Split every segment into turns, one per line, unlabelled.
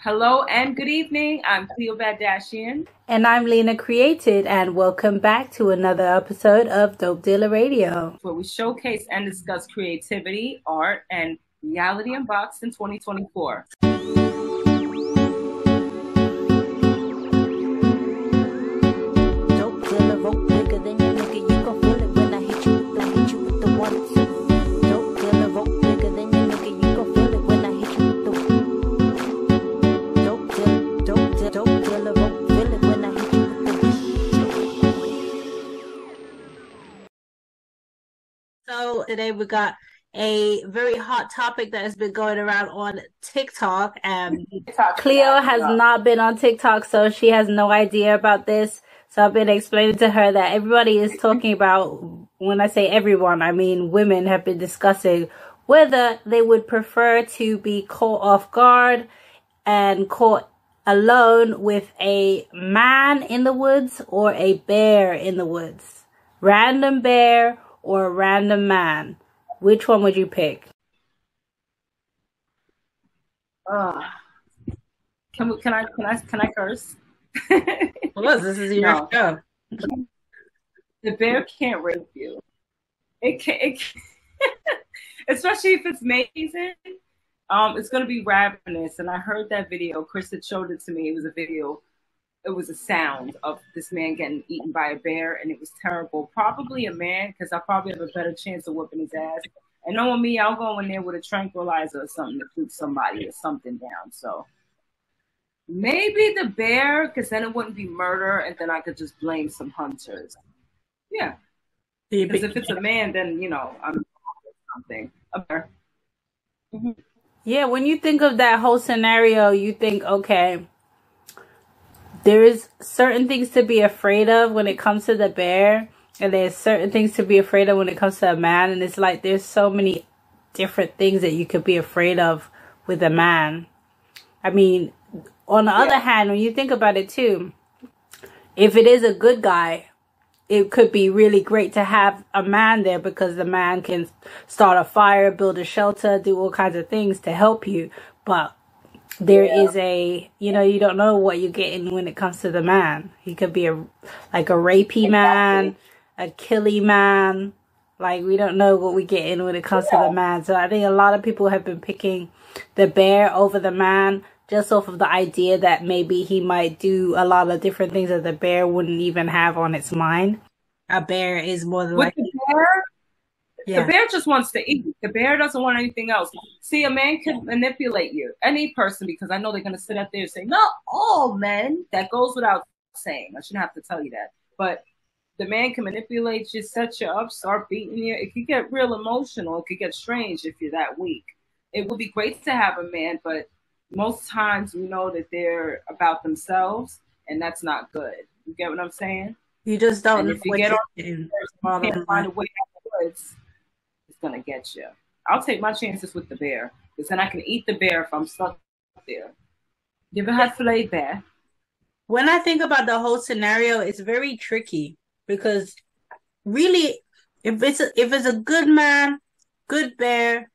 Hello and good evening. I'm Cleo Badashian.
And I'm LinaCreated, and welcome back to another episode of Dope Dealer Radio,
where we showcase and discuss creativity, art, and reality unboxed in 2024.
Dope Dealer, vote bigger than your nigga. You gon' feel it when I hit you with the 1, 2. Dope Dealer, vote bigger than your nigga. You gon' feel it when I hit you with the Dope Dealer, vote, feel it when I hit you with the. So today we got a very hot topic that has been going around on TikTok, and Cleo has not been on TikTok, so she has no idea about this. So I've been explaining to her that everybody is talking about, when I say everyone, I mean women have been discussing whether they would prefer to be caught off guard and caught alone with a man in the woods or a bear in the woods. Random bear or a random man. Which one would you pick?
Can I curse?
Well, this is your show.
The bear can't rape you. It can't. Especially if it's amazing. It's gonna be ravenous. And I heard that video. Chris had showed it to me. It was a video. It was a sound of this man getting eaten by a bear, and it was terrible. Probably a man, because I probably have a better chance of whooping his ass. And knowing me, I'll go in there with a tranquilizer or something to shoot somebody or something down. So maybe the bear, because then it wouldn't be murder, and then I could just blame some hunters. Yeah. Because if it's a man, then, you know, I'm something. A bear.
Mm-hmm. Yeah, when you think of that whole scenario, you think, okay, there is certain things to be afraid of when it comes to the bear, and there's certain things to be afraid of when it comes to a man. And it's like there's so many different things that you could be afraid of with a man. I mean, on the other hand, when you think about it too, if it is a good guy, it could be really great to have a man there, because the man can start a fire, build a shelter, do all kinds of things to help you. But there is a, you know, you don't know what you're getting when it comes to the man. He could be like a rapey man, a killy man. Like, we don't know what we get in when it comes to the man. So I think a lot of people have been picking the bear over the man, just off of the idea that maybe he might do a lot of different things that the bear wouldn't even have on its mind. A bear is more than likely.
The bear just wants to eat. The bear doesn't want anything else. See, a man can manipulate you, any person, because I know they're going to sit up there and say, not all men. That goes without saying. I shouldn't have to tell you that. But the man can manipulate you, set you up, start beating you. It could get real emotional. It could get strange if you're that weak. It would be great to have a man, but most times we know that they're about themselves, and that's not good. You get what I'm saying? You just don't know. If you get on you can't find a way out of the woods, it's going to get you. I'll take my chances with the bear, because then I can eat the bear if I'm stuck there. You ever had filleted bear?
When I think about the whole scenario, it's very tricky, because really, if it's a good man, good bear,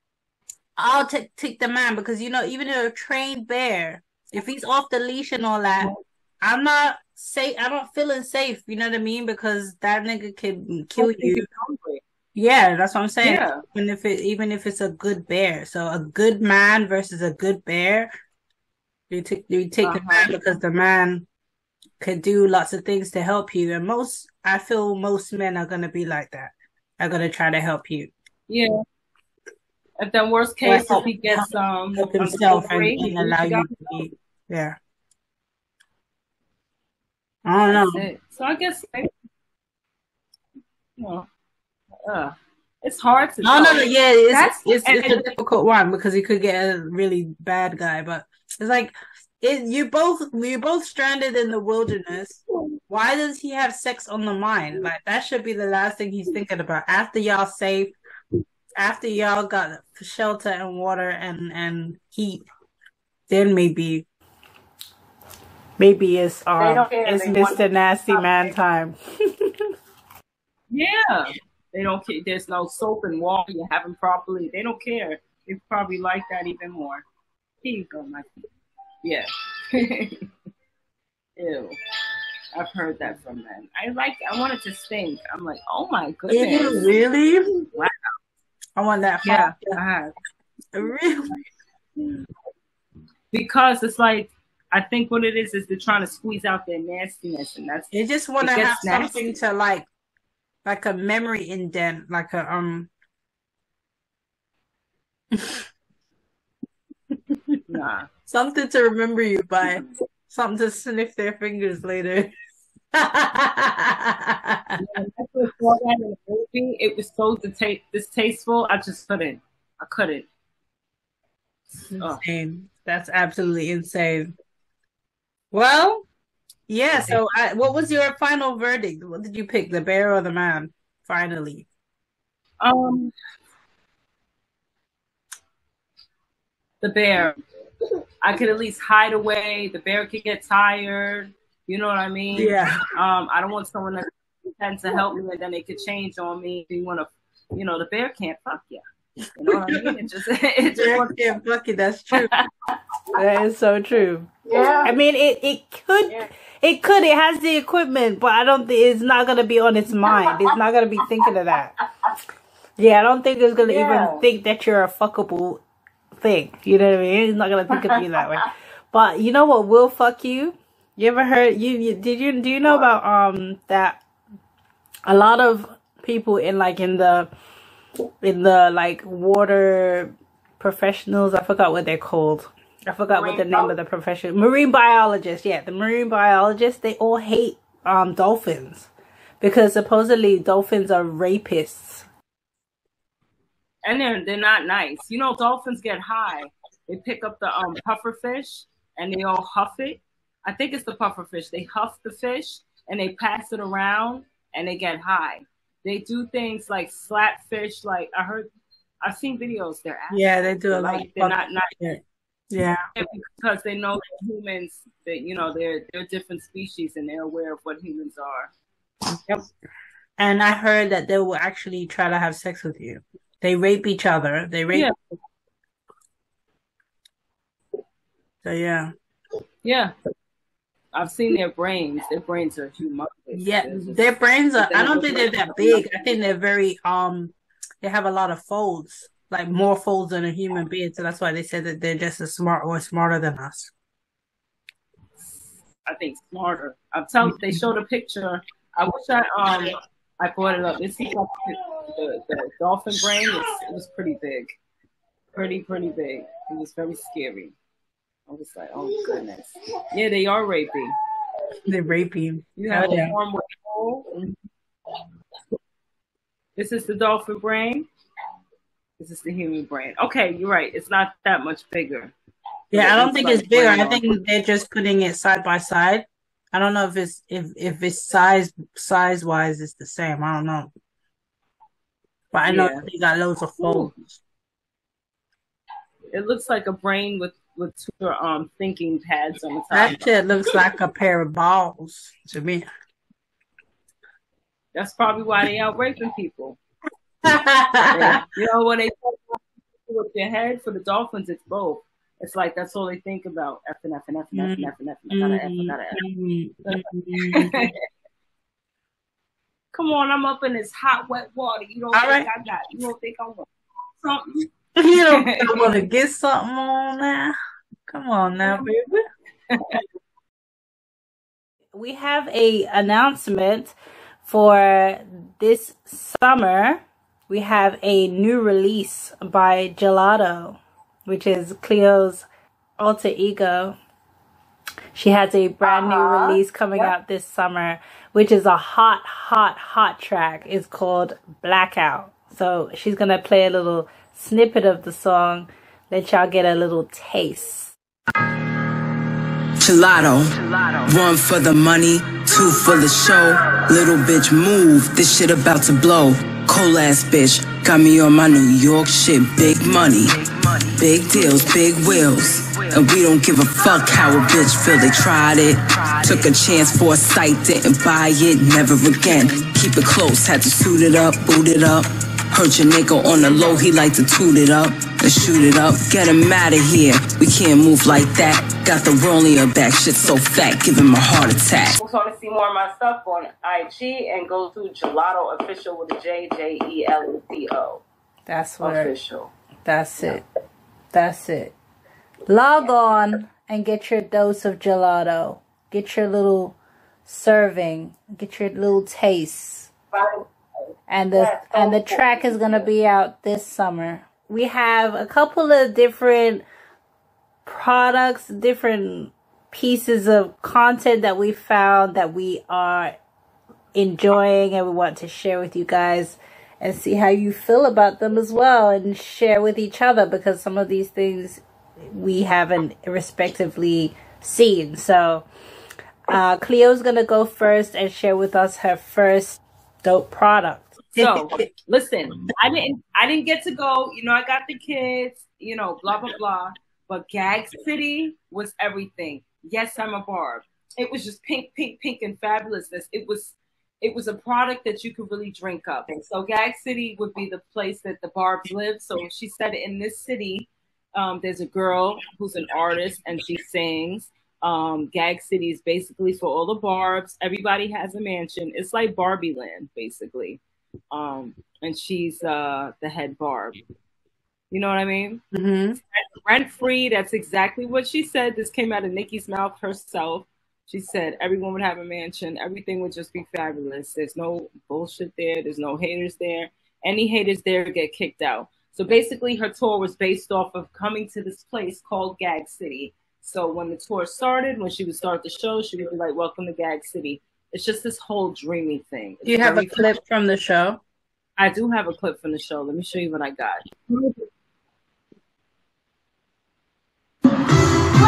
I'll take the man, because, you know, even a trained bear, if he's off the leash and all that, I'm not safe. I'm not feeling safe. You know what I mean? Because that nigga can kill you. Yeah, that's what I'm saying. Yeah. Even if it's a good bear, so a good man versus a good bear, you take the man, because the man could do lots of things to help you, and I feel most men are gonna be like that. Are gonna try to help you.
Yeah. If then worst case, if he gets
help himself and allow you to be. Yeah. I don't know.
So I guess, it's hard to.
No, yeah, it's a difficult one, because he could get a really bad guy. But it's like, you're both stranded in the wilderness. Why does he have sex on the mind? Like, that should be the last thing he's thinking about. After y'all safe, after y'all got shelter and water and heat, then maybe it's Mr. Nasty Man time.
Yeah, they don't care. There's no soap and water. You have them properly. They don't care. They probably like that even more. Here you go, Mikey. Yeah. Ew. I've heard that from men. I want it to stink. I'm like, oh my goodness.
Ew, really?
Wow.
I want that.
Yeah, I have.
Really?
Because it's like, I think what it is they're trying to squeeze out their nastiness, and that's.
They just want to have something to like a memory indent, like a
Nah.
Something to remember you by, something to sniff their fingers later.
It was so distasteful. I just couldn't. I couldn't.
Insane. That's absolutely insane. Well, yeah. So, what was your final verdict? What did you pick, the bear or the man? Finally,
the bear. I could at least hide away. The bear could get tired. You know what I mean?
Yeah.
I don't want someone that tends to help me and then they could change on me. You want to, the bear can't fuck you. You know what I mean? It just
can't fuck you. That's true. That is so true. Yeah. I mean, it could. Yeah. It could. It has the equipment, but I don't think it's not gonna be on its mind. It's not gonna be thinking of that. Yeah, I don't think it's gonna even think that you're a fuckable thing. You know what I mean? It's not gonna think of you that way. But you know what will fuck you? You ever heard? Do you know about that? A lot of people in the like water professionals. I forgot what they're called. I forgot what the name of the profession. Marine biologists. Yeah, the marine biologists. They all hate dolphins because supposedly dolphins are rapists.
And they're not nice. Dolphins get high. They pick up the puffer fish and they all huff it. I think it's the puffer fish. They huff the fish and they pass it around and they get high. They do things like slap fish. Like I've seen videos.
They do a lot.
They're not nice.
Yeah,
because they know that humans, that they're different species and they're aware of what humans are.
Yep. And I heard that they will actually try to have sex with you. They rape each other. They rape.
Yeah.
So yeah.
Yeah. I've seen their brains. Their brains are humongous.
Yeah, their brains are. I don't think they're that big. I think they're very They have a lot of folds, like more folds than a human being. So that's why they said that they're just as smart or smarter than us.
I think smarter. I'm telling you, they showed a picture. I wish I brought it up. This is like the dolphin brain. It was pretty big, pretty big. It was very scary. I was like, oh goodness. Yeah, they are raping.
They're raping.
You have a warm hole. This is the dolphin brain. This is the human brain. Okay, you're right. It's not that much bigger.
Yeah, I don't think it's bigger. I think they're just putting it side by side. I don't know if it's size wise it's the same. I don't know. But I know they got loads of folds.
It looks like a brain with two thinking pads on the top.
That shit looks like a pair of balls to me.
That's probably why they out raping people. Yeah. When they talk with their head, for the dolphins, it's both. It's like that's all they think about. F and F and F and F and F and F. I gotta F. Come on, I'm up in this hot, wet water. You don't think I got? You don't think I want something?
You don't want to get something on now? Come on now, baby. We have a announcement for this summer. We have a new release by Gelato, which is Cleo's alter ego. She has a brand new release coming out this summer, which is a hot track. It's called Blackout. So she's going to play a little snippet of the song, let y'all get a little taste.
Gelato, 1 for the money, 2 for the show. Little bitch move, this shit about to blow. Cold ass bitch, got me on my New York shit. Big money, big deals, big wheels. And we don't give a fuck how a bitch feel. They tried it, took a chance for a sight, didn't buy it, never again. Keep it close, had to suit it up, boot it up. Hurt your nigga on the low, he like to toot it up and shoot it up. Get him out of here, we can't move like that. Got the rolling back, shit so fat, give him a heart attack.
If you want to see more of my stuff on IG and go to Gelato Official with a J, J-E-L-E-T-O.
That's what
official.
That's it. That's it. Log on and get your dose of gelato. Get your little serving. Get your little taste. And the track is gonna be out this summer. We have a couple of different products, different pieces of content that we found that we are enjoying and we want to share with you guys and see how you feel about them as well and share with each other, because some of these things we haven't respectively seen. So Cleo's gonna go first and share with us her first dope product.
So listen, I didn't get to go, you know, I got the kids, you know, blah blah blah, but Gag City was everything. Yes, I'm a barb. It was just pink, pink, pink and fabulousness. It was a product that you could really drink up. And so Gag City would be the place that the barbs live. So she said in this city, there's a girl who's an artist and she sings. Gag City is basically for all the barbs. Everybody has a mansion. It's like Barbie Land, basically. And she's the head barb. You know what I mean?
Mm-hmm.
Rent free. That's exactly what she said. This came out of Nikki's mouth herself. She said everyone would have a mansion. Everything would just be fabulous. There's no bullshit there. There's no haters there. Any haters there get kicked out. So basically her tour was based off of coming to this place called Gag City. So when the tour started, when she would start the show, she would be like, welcome to Gag City. It's just this whole dreamy thing.
Do you have a clip from the show?
I do have a clip from the show. Let me show you what I got.
Wait,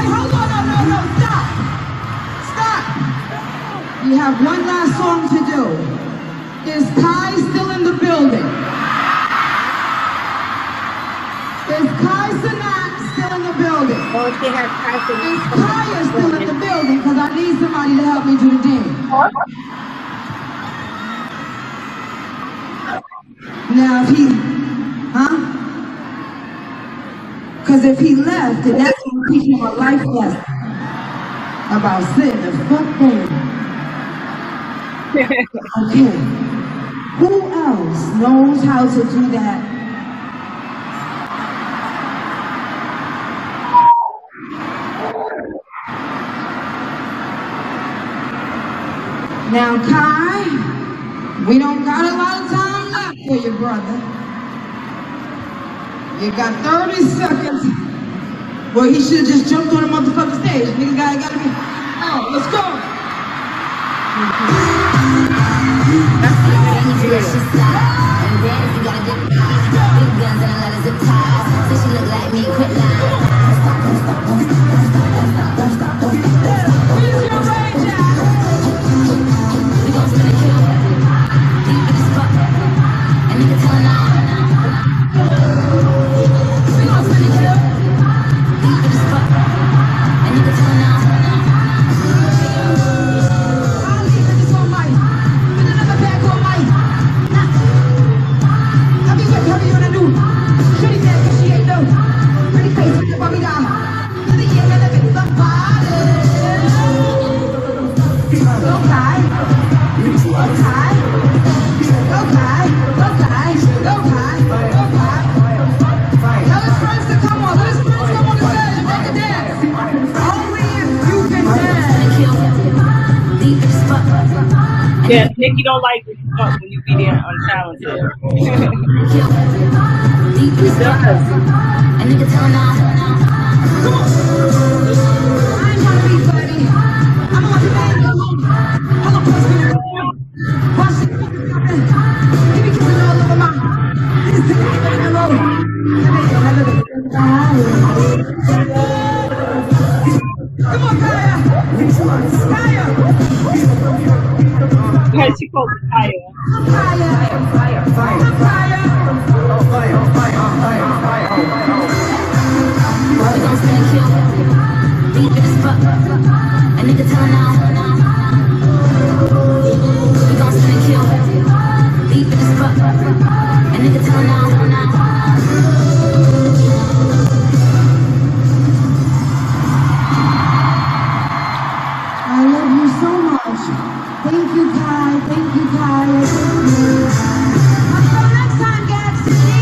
hold on, no, stop. We have one last song to do. Is Kai still in the building? Is Kai Sinat still in the building?
Oh, she has Kai Sinat.
Is Kaya still in the building? Because I need somebody to help me do the dance. Now if he, because if he left, then that's going to teach him a life lesson about sitting the fuck down. Okay. Who else knows how to do that? Now, Kai, we don't got a lot of time left for you, brother. You got 30 seconds. Well, he should have just jumped on the motherfucking stage. Nigga gotta be. Oh, let's go.
Yeah, Nikki don't like when you be there untalented. She called it fire.
I love you so much. Thank you, Kai. Thank you, Kai. Until next time, Gag City.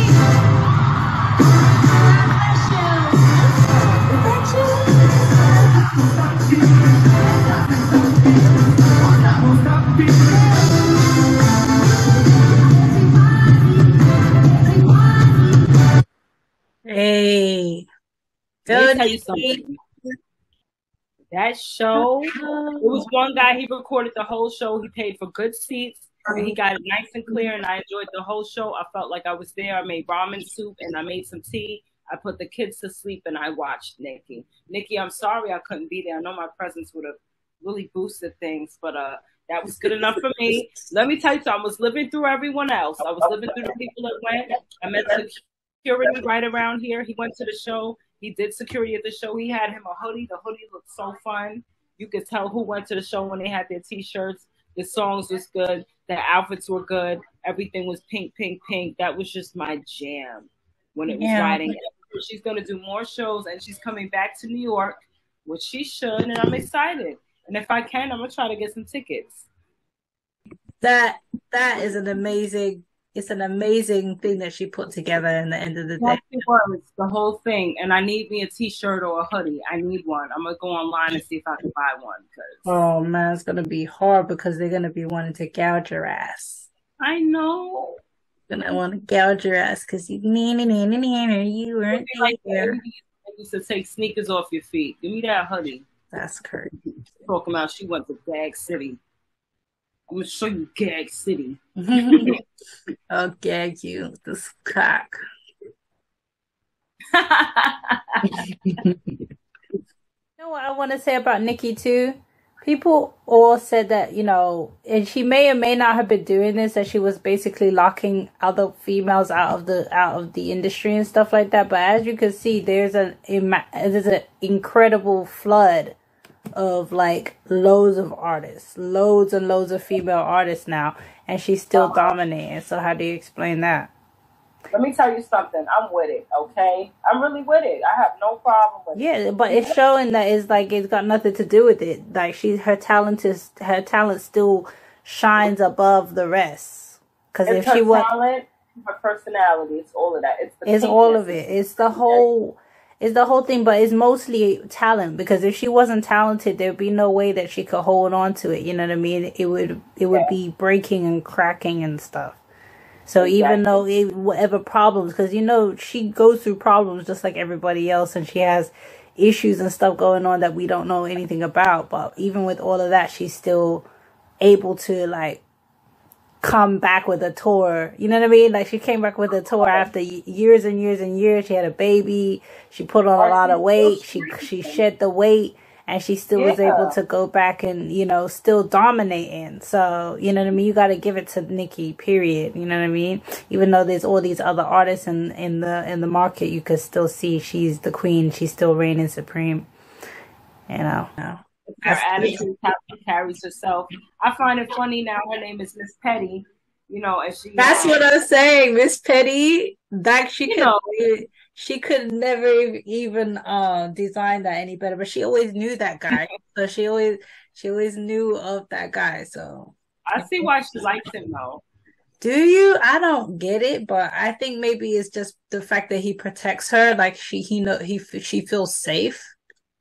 Hey.
Let me tell you something. That show, it was one guy, he recorded the whole show. He paid for good seats, and he got it nice and clear, and I enjoyed the whole show. I felt like I was there. I made ramen soup, and I made some tea. I put the kids to sleep, and I watched Nikki. Nikki, I'm sorry I couldn't be there. I know my presence would have really boosted things, but that was good enough for me. Let me tell you something. I was living through everyone else. I was living through the people that went. I met security right around here. He went to the show. He did security at the show. He had him a hoodie. The hoodie looked so fun. You could tell who went to the show when they had their T-shirts. The songs was good. The outfits were good. Everything was pink, pink, pink. That was just my jam when it was riding. She's going to do more shows, and she's coming back to New York, which she should, and I'm excited. And if I can, I'm going to try to get some tickets.
That is an amazing... It's an amazing thing that she put together in the end of the day.
It was the whole thing. And I need me a T-shirt or a hoodie. I need one. I'm going to go online and see if I can buy one.
Oh, man, it's going to be hard because they're going to be wanting to gouge your ass.
I know.
Going to want to gouge your ass because you weren't
like there. I used to take sneakers off your feet. Give me that hoodie.
That's crazy.
Talking about she went to Gag City. I'm going to show you Gag City.
I'll gag you, this cock. You know what I want to say about Nikki too? People all said that, you know, and she may or may not have been doing this, that she was basically locking other females out of the industry and stuff like that. But as you can see, there's an incredible flood of like loads of artists, loads and loads of female artists now, and she's still dominating. So how do you explain that?
Let me tell you something. I'm with it, okay? I'm really with it. I have no problem with it.
Yeah, but it's showing that it's like it's got nothing to do with it. Like her talent still shines above the rest. Because if she was
talent, her personality, it's all of that.
It's all of it. It's the whole. It's the whole thing, but it's mostly talent, because if she wasn't talented, there'd be no way that she could hold on to it. You know what I mean? It would be breaking and cracking and stuff. So even though whatever problems, because, you know, she goes through problems just like everybody else, and she has issues and stuff going on that we don't know anything about. But even with all of that, she's still able to like come back with a tour. You know what I mean? Like she came back with a tour after years and years and years. She had a baby. She put on a lot of weight. She shed the weight, and she still was able to go back and, you know, still dominating. So, you know what I mean? You got to give it to Nikki, period. You know what I mean? Even though there's all these other artists in the market, you could still see she's the queen. She's still reigning supreme. You know.
Her attitude, how she carries herself. I find it funny now. Her name is Miss Petty, you know, and she.
That's what I'm saying, Miss Petty. That she could never even design that any better. But she always knew that guy, so she always knew of that guy. So
I see why she likes him though.
Do you? I don't get it, but I think maybe it's just the fact that he protects her. Like she feels safe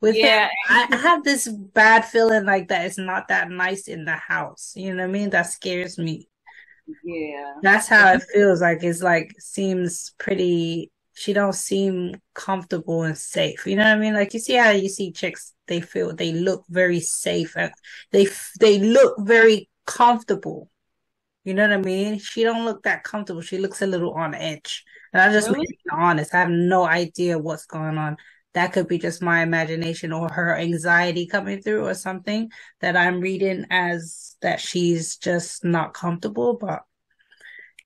with him. I have this bad feeling like that it's not that nice in the house. You know what I mean? That scares me.
Yeah.
That's how it feels. Like it's like seems pretty. She don't seem comfortable and safe. You know what I mean? Like you see how you see chicks, they look very safe. They look very comfortable. You know what I mean? She don't look that comfortable. She looks a little on edge. And I just be honest. I have no idea what's going on. That could be just my imagination or her anxiety coming through or something that I'm reading as that she's just not comfortable, but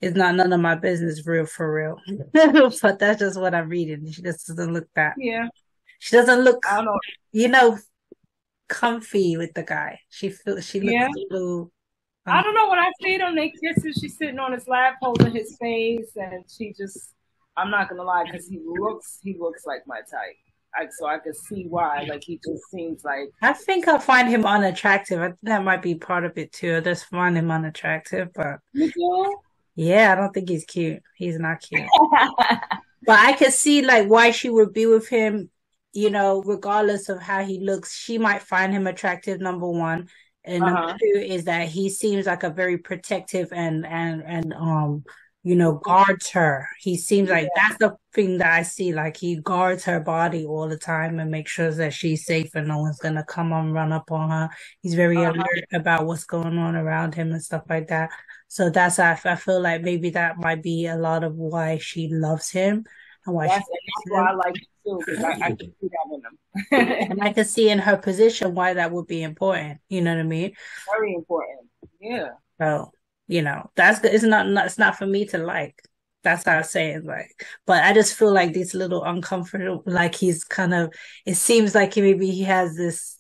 it's not none of my business for real. But that's just what I'm reading. She just doesn't look that.
Yeah.
She doesn't look,
I don't know.
You know, comfy with the guy. She looks a little
I don't know. When I see them, they kissing. She's sitting on his lap, holding his face, and she just. I'm not gonna lie, because he looks like my type. So I could see why. Like, he just seems like.
I think I find him unattractive. I think that might be part of it too. I just find him unattractive, but yeah, I don't think he's cute. He's not cute. But I could see like why she would be with him, you know, regardless of how he looks. She might find him attractive, number one. And number two is that he seems like a very protective and you know, guards her. He seems like that's the thing that I see. Like, he guards her body all the time and makes sure that she's safe and no one's gonna come and run up on her. He's very alert about what's going on around him and stuff like that. So that's I feel like maybe that might be a lot of why she loves him and why
that's why I like it too, because I can see that in him.
And I can see in her position why that would be important. You know what I mean?
Very important. Yeah.
So, you know, it's not for me to like. That's how I'm saying, like, but I just feel like these little uncomfortable, like he's kind of, it seems like maybe he has this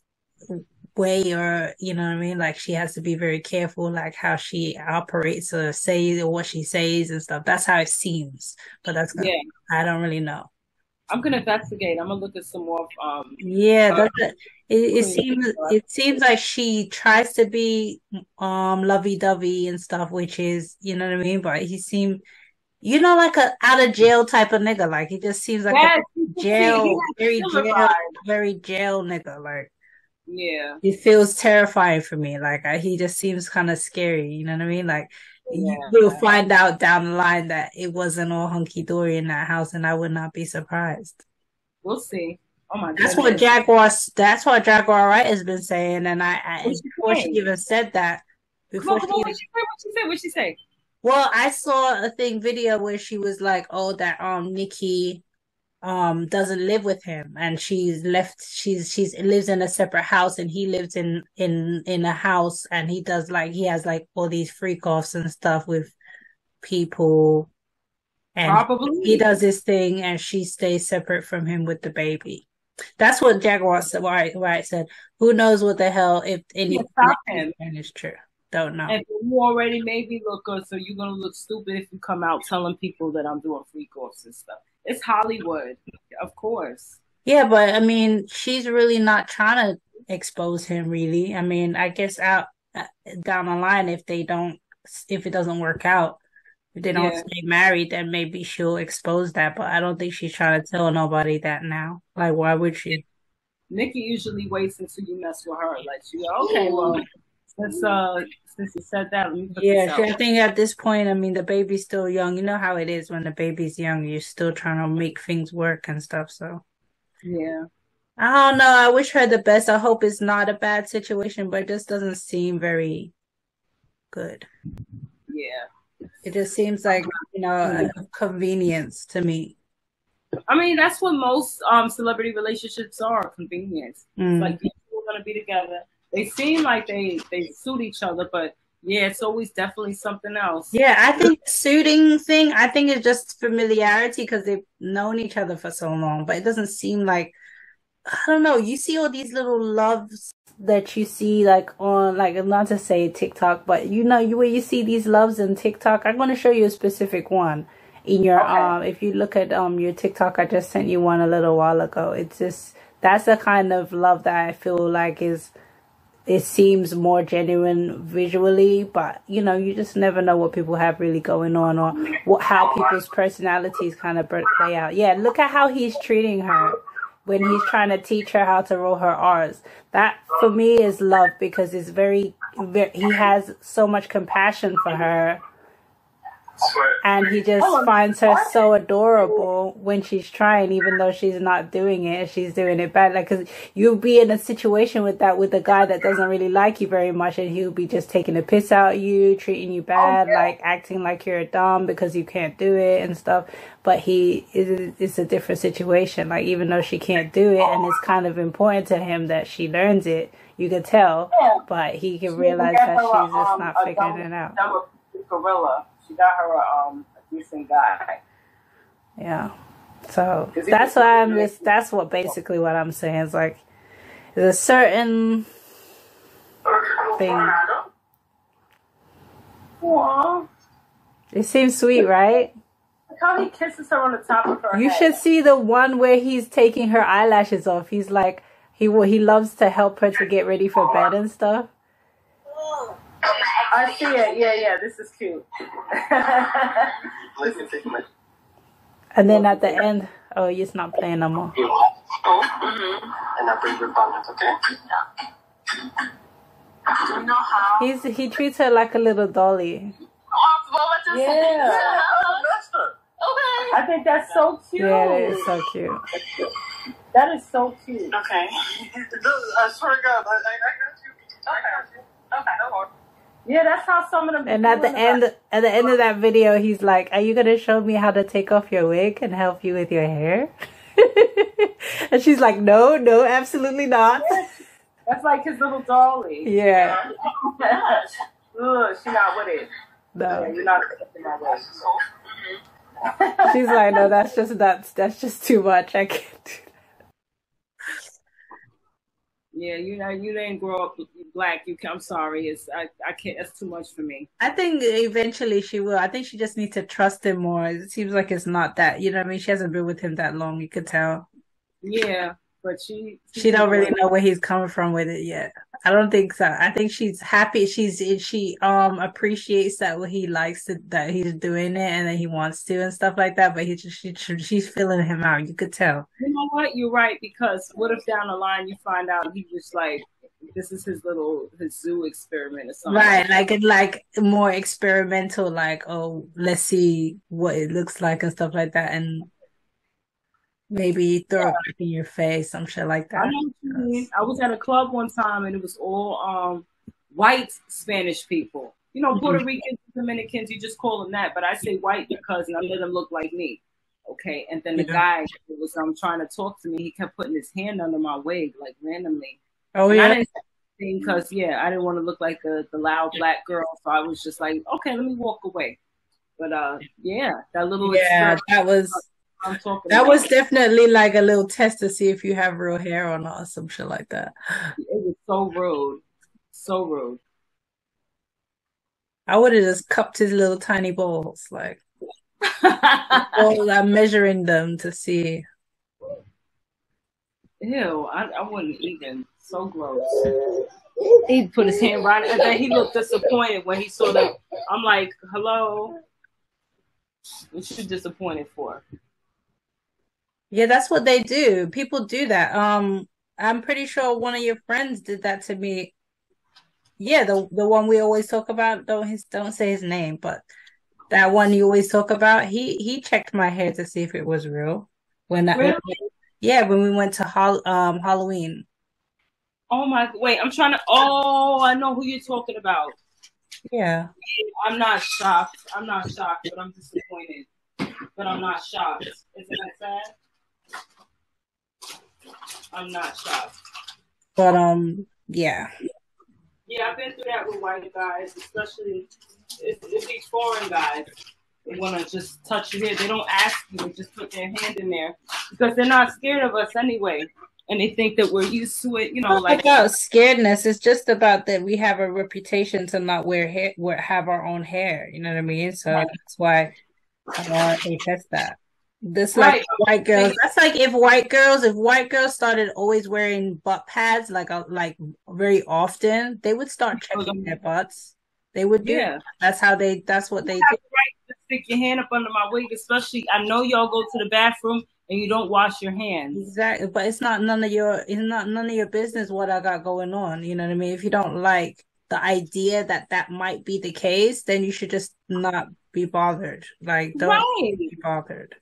way, or, you know what I mean? Like, she has to be very careful, like how she operates or says or what she says and stuff. That's how it seems, but I don't really know.
I'm gonna investigate. I'm gonna look at some more.
It seems like she tries to be lovey-dovey and stuff, which is, you know what I mean. But he seemed, you know, like a out of jail type of nigga. Like, he just seems like a very jail nigga. Like,
yeah,
he feels terrifying for me. Like, he just seems kind of scary. You know what I mean? Like. You'll find out down the line that it wasn't all hunky-dory in that house, and I would not be surprised.
We'll see. Oh my god.
That's what Jaguar Wright has been saying, and before she even said that.
What she say?
Well, I saw a video where she was like, oh, that Nikki doesn't live with him, and she's lives in a separate house, and he lives in a house, and he has like all these freak offs and stuff with people, and probably he does this thing, and she stays separate from him with the baby. That's what Jaguar said. Right said, who knows what the hell if anything is true. Don't know.
And you already made me look good, so you're gonna look stupid if you come out telling people that I'm doing freak offs and stuff. It's Hollywood, of course.
Yeah, but I mean, she's really not trying to expose him, really. I mean, I guess out down the line, if it doesn't work out, if they don't stay married, then maybe she'll expose that. But I don't think she's trying to tell nobody that now. Like, why would she?
Nikki usually waits until you mess with her. Like, she okay, well, since you said that,
I think at this point, I mean, the baby's still young. You know how it is when the baby's young, you're still trying to make things work and stuff. So,
yeah.
I don't know. I wish her the best. I hope it's not a bad situation, but it just doesn't seem very good.
Yeah.
It just seems like, you know, a convenience to me.
I mean, that's what most celebrity relationships are, convenience. It's like, people are going to be together. They seem like they suit each other, but yeah, it's always definitely something else.
Yeah, I think the suiting thing, I think it's just familiarity because they've known each other for so long, but it doesn't seem like, I don't know, you see all these little loves that you see like on, like, not to say TikTok, but you know, where you see these loves in TikTok. I'm going to show you a specific one in your, if you look at your TikTok, I just sent you one a little while ago. It's just, that's the kind of love that I feel like it seems more genuine visually, but, you know, you just never know what people have really going on, or how people's personalities kind of play out. Yeah, look at how he's treating her when he's trying to teach her how to roll her R's. That, for me, is love, because it's he has so much compassion for her. And he just finds her so adorable when she's trying, even though she's not doing it, she's doing it bad. Like, cause you'll be in a situation with a guy that doesn't really like you very much, and he'll be just taking a piss out of you, treating you bad, like acting like you're dumb because you can't do it and stuff. But it's a different situation. Like, even though she can't do it, and it's kind of important to him that she learns it, you can tell, but he can realize that she's just not figuring it out.
Gorilla. She got her a decent guy.
Yeah. So that's why that's what basically what I'm saying is, like, there's a certain thing
Aww.
It seems sweet, right?
Look how he kisses her on the top of her
You
head.
should see the one where he's taking her eyelashes off. He's like, he loves to help her to get ready for bed and stuff.
I see it. Yeah. This is cute.
And then at the end, oh, he's not playing no more.
And I bring your balance, okay? Do you know how?
He treats her like a little dolly.
Yeah. I think that's so cute.
Yeah, it is so cute.
That is so cute.
Okay. I swear to God, I got you. Okay.
Yeah, that's how some of them.
And at the end of that video, he's like, "Are you gonna show me how to take off your wig and help you with your hair?" And she's like, "No, absolutely not."
That's like his little dolly.
Yeah.
Ugh, she's not with it.
No.
Yeah, you're not accepting my way.
She's like, "No, that's just too much. I can't do that."
Yeah, you didn't grow up black. I'm sorry. I can't. That's too much for me.
I think eventually she will. I think she just needs to trust him more. It seems like it's not that. You know what I mean? She hasn't been with him that long. You could tell.
Yeah, but she
don't really know where he's coming from with it yet. I don't think so. I think she's happy. She appreciates that what he likes that he's doing it and that he wants to and stuff like that. But she's feeling him out. You could tell.
You know what? You're right, because what if down the line you find out he just like this is his zoo experiment or something?
Right, like more experimental. Like, oh, let's see what it looks like and stuff like that, and maybe throw it back in your face, some shit like that.
I know what you mean. I was at a club one time and it was all white Spanish people. You know, Puerto Ricans, Dominicans, you just call them that. But I say white because I let them look like me. Okay. And then the guy who was trying to talk to me, he kept putting his hand under my wig, like randomly.
Oh,
and
yeah.
I didn't say anything because, I didn't want to look like the loud black girl. So I was just like, okay, let me walk away. But that little
that was definitely like a little test to see if you have real hair or not, or some shit like that.
It was so rude. So rude.
I would have just cupped his little tiny balls, like I'm measuring them to see.
Ew, I wouldn't even. So gross. He put his hand right, and then he looked disappointed when he saw that. I'm like, hello? What you disappointed for?
Yeah, that's what they do. People do that. I'm pretty sure one of your friends did that to me. Yeah, the one we always talk about. Don't say his name, but that one you always talk about. He checked my hair to see if it was real. When we went to Halloween.
Oh my! Wait, I'm trying to. Oh, I know who you're talking about.
Yeah.
I'm not shocked. but I'm disappointed. But I'm not shocked. Isn't that sad? I'm not shocked.
But yeah.
Yeah, I've been through that with white guys, especially if these foreign guys. They want to just touch your hair. They don't ask you. They just put their hand in there because they're not scared of us anyway. And they think that we're used to it, like
about scaredness. It's just about that we have a reputation to not wear hair, have our own hair. You know what I mean? So that's why they test that. This like white girls. That's like if white girls started always wearing butt pads like very often, they would start checking their butts. They would do. Yeah. That's what they do.
Right to stick your hand up under my wig, especially. I know y'all go to the bathroom and you don't wash your hands.
Exactly, but it's not none of your business what I got going on. You know what I mean? If you don't like the idea that might be the case, then you should just not be bothered. Like, don't be bothered.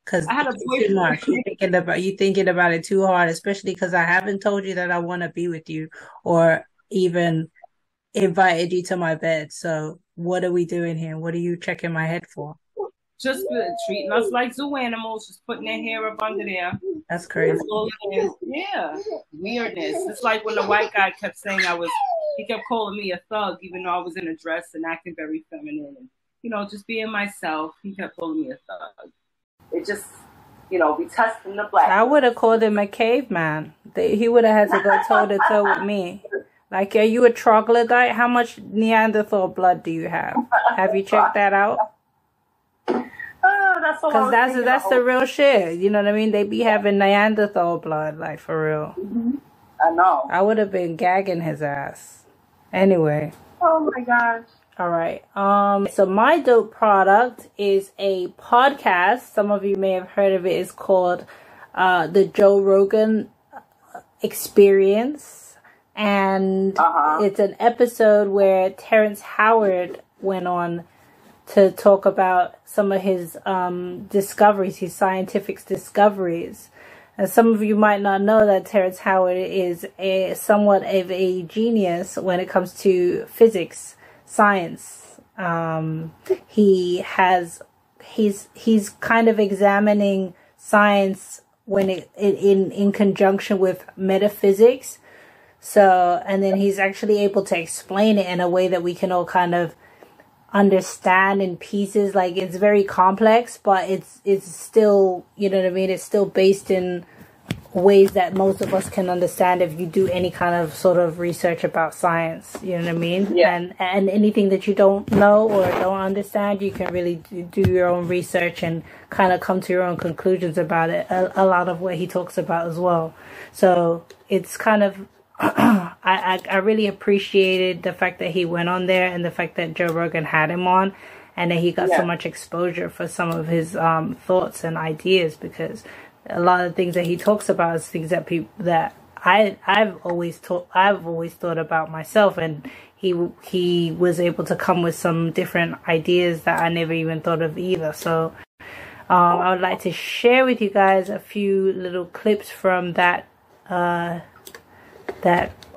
Because too much. You thinking about it too hard, especially because I haven't told you that I want to be with you or even invited you to my bed. So what are we doing here? What are you checking my head for?
Just treating us like zoo animals, just putting their hair up under there.
That's crazy.
That's all it is. Yeah, weirdness. It's like when the white guy kept saying he kept calling me a thug, even though I was in a dress and acting very feminine and, just being myself. He kept calling me a thug. It just, we testing the black.
I would have called him a caveman. He would have had to go toe to toe with me. Like, are you a troglodyte? How much Neanderthal blood do you have? Have you checked that out? Because that's the real shit. You know what I mean? They be having Neanderthal blood, like, for real.
I know.
I would have been gagging his ass. Anyway.
Oh my gosh.
All right. So my dope product is a podcast. Some of you may have heard of it. It's called the Joe Rogan Experience. And it's an episode where Terrence Howard went on to talk about some of his discoveries, his scientific discoveries. And some of you might not know that Terrence Howard is somewhat of a genius when it comes to physics, science. He's kind of examining science when in conjunction with metaphysics. So, and then he's actually able to explain it in a way that we can all kind of understand in pieces. Like, it's very complex, but it's still, you know what I mean, it's still based in ways that most of us can understand if you do any kind of sort of research about science, you know what I mean?
Yeah.
And anything that you don't know or don't understand, you can really do your own research and kind of come to your own conclusions about it. A lot of what he talks about as well. So it's kind of I really appreciated the fact that he went on there and the fact that Joe Rogan had him on, and that he got so much exposure for some of his thoughts and ideas, because a lot of things that he talks about is things that I've always thought about myself, and he was able to come with some different ideas that I never even thought of either. So I would like to share with you guys a few little clips from that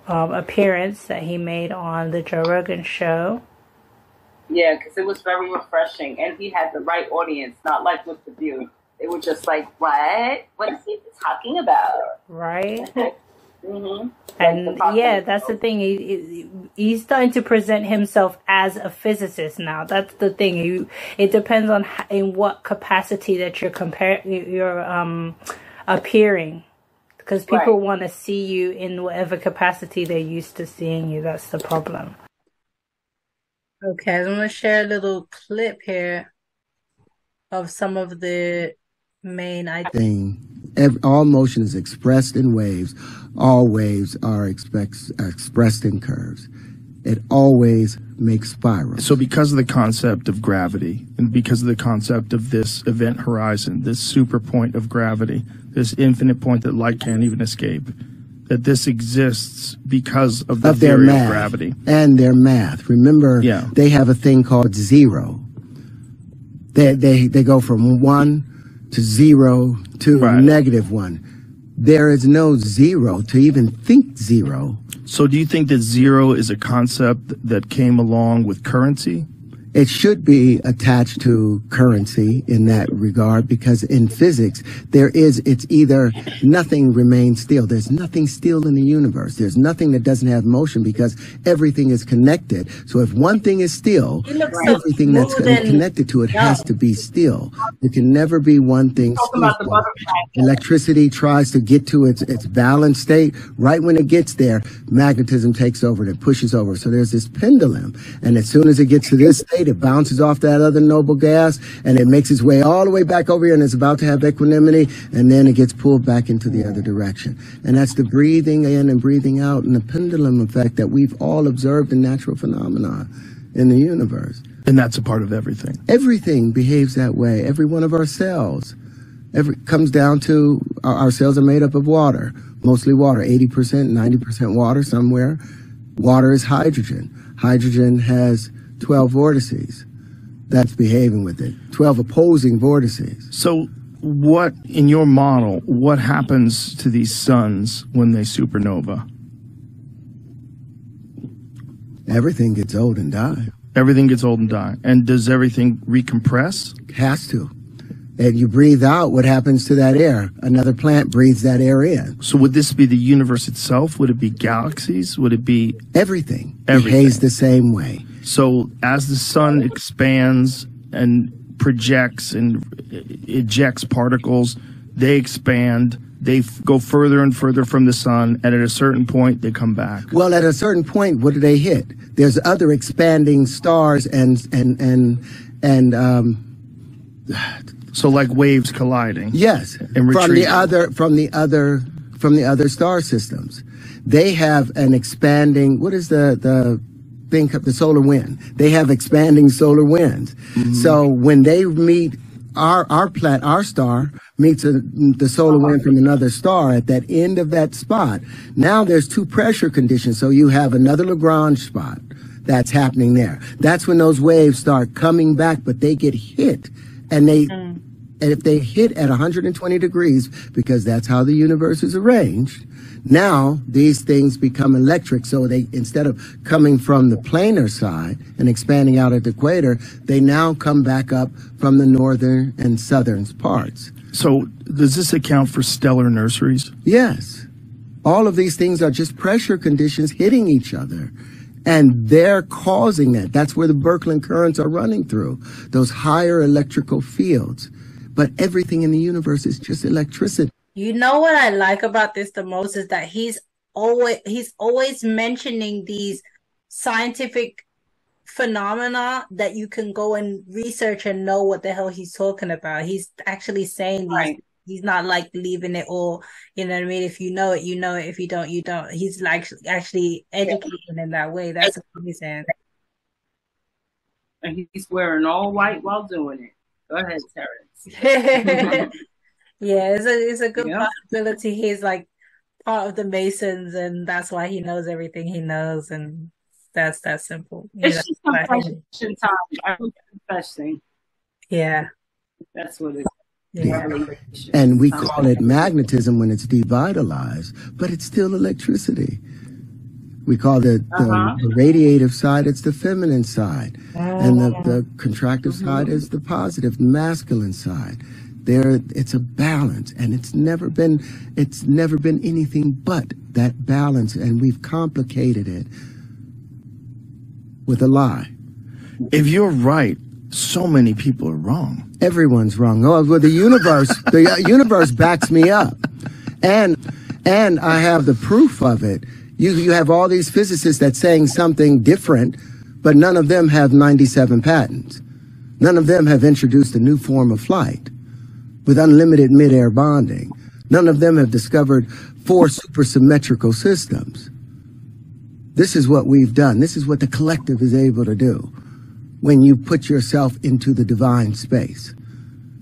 appearance that he made on the Joe Rogan show.
Yeah, because it was very refreshing, and he had the right audience, not like with The View. They were just like, what? What is he talking about?
Right. And yeah, that's the thing. He's starting to present himself as a physicist now. That's the thing. It depends on in what capacity that you're appearing. Because people want to see you in whatever capacity they're used to seeing you. That's the problem. Okay, I'm going to share a little clip here of some of the main ideas.
All motion is expressed in waves. All waves are expressed in curves. It always makes spirals.
So because of the concept of gravity, and because of the concept of this event horizon, this super point of gravity, this infinite point that light can't even escape, that this exists because of the theory of gravity.
And their math. Remember, they have a thing called zero. They go from 1 to 0 to -1. There is no zero to even think zero.
So do you think that zero is a concept that came along with currency?
It should be attached to currency in that regard, because in physics, it's either nothing remains still. There's nothing still in the universe. There's nothing that doesn't have motion, because everything is connected. So if one thing is still, everything that's connected to it has to be still. There can never be one thing still. Electricity tries to get to its balanced state. Right when it gets there, magnetism takes over and it pushes over. So there's this pendulum. And as soon as it gets to this state, it bounces off that other noble gas, and it makes its way all the way back over here, and it's about to have equanimity, and then it gets pulled back into the other direction. And that's the breathing in and breathing out, and the pendulum effect that we've all observed in natural phenomena in the universe.
And that's a part of everything.
Everything behaves that way. Every one of our cells. Comes down to our cells are made up of water, mostly water, 80%, 90% water somewhere. Water is hydrogen. Hydrogen has 12 vortices that's behaving with it, 12 opposing vortices.
So what, in your model, what happens to these suns when they supernova?
Everything gets old and die.
Everything gets old and die. And does everything recompress?
Has to. And you breathe out, what happens to that air? Another plant breathes that air in.
So would this be the universe itself? Would it be galaxies? Would it be...
Everything behaves the same way.
So as the sun expands and projects and ejects particles, they expand. they go further and further from the sun, and at a certain point, they come back.
Well, at a certain point, what do they hit? There's other expanding stars
So like waves colliding.
Yes,
and retreating.
from the other star systems. They have an expanding, what is the thing, the solar wind. They have expanding solar winds. So when they meet our star meets the solar wind from another star at that end of that spot. Now there's two pressure conditions. So you have another Lagrange spot that's happening there. That's when those waves start coming back, but they get hit, and and if they hit at 120 degrees, because that's how the universe is arranged, now these things become electric. So they, instead of coming from the planar side and expanding out at the equator, they now come back up from the northern and southern parts.
So does this account for stellar nurseries?
Yes. All of these things are just pressure conditions hitting each other. And they're causing that. That's where the Birkeland currents are running through, those higher electrical fields. But everything in the universe is just electricity.
You know what I like about this the most is that he's always mentioning these scientific phenomena that you can go and research and know what the hell he's talking about. He's actually saying these.
Right.
He's not like leaving it all, you know what I mean? If you know it, you know it. If you don't, you don't. He's like actually educating in that way. That's amazing.
And he's wearing all white while doing it. Go ahead, Terrence.
Yeah, it's a good possibility. He's like part of the Masons, and that's why he knows everything he knows, and that's that simple.
It's just confession time. I'm confessing.
Yeah,
that's what it is.
Yeah. And we call it magnetism when it's devitalized, but it's still electricity. We call it the radiative side, it's the feminine side. And the contractive side is the positive, masculine side. It's a balance, and it's never been anything but that balance, and we've complicated it with a lie.
If you're right, so many people are wrong.
Everyone's wrong. Oh, well, the universe backs me up, and I have the proof of it. You have all these physicists that's saying something different, but none of them have 97 patents. None of them have introduced a new form of flight with unlimited mid-air bonding. None of them have discovered 4 supersymmetrical systems. This is what we've done. This is what the collective is able to do when you put yourself into the divine space.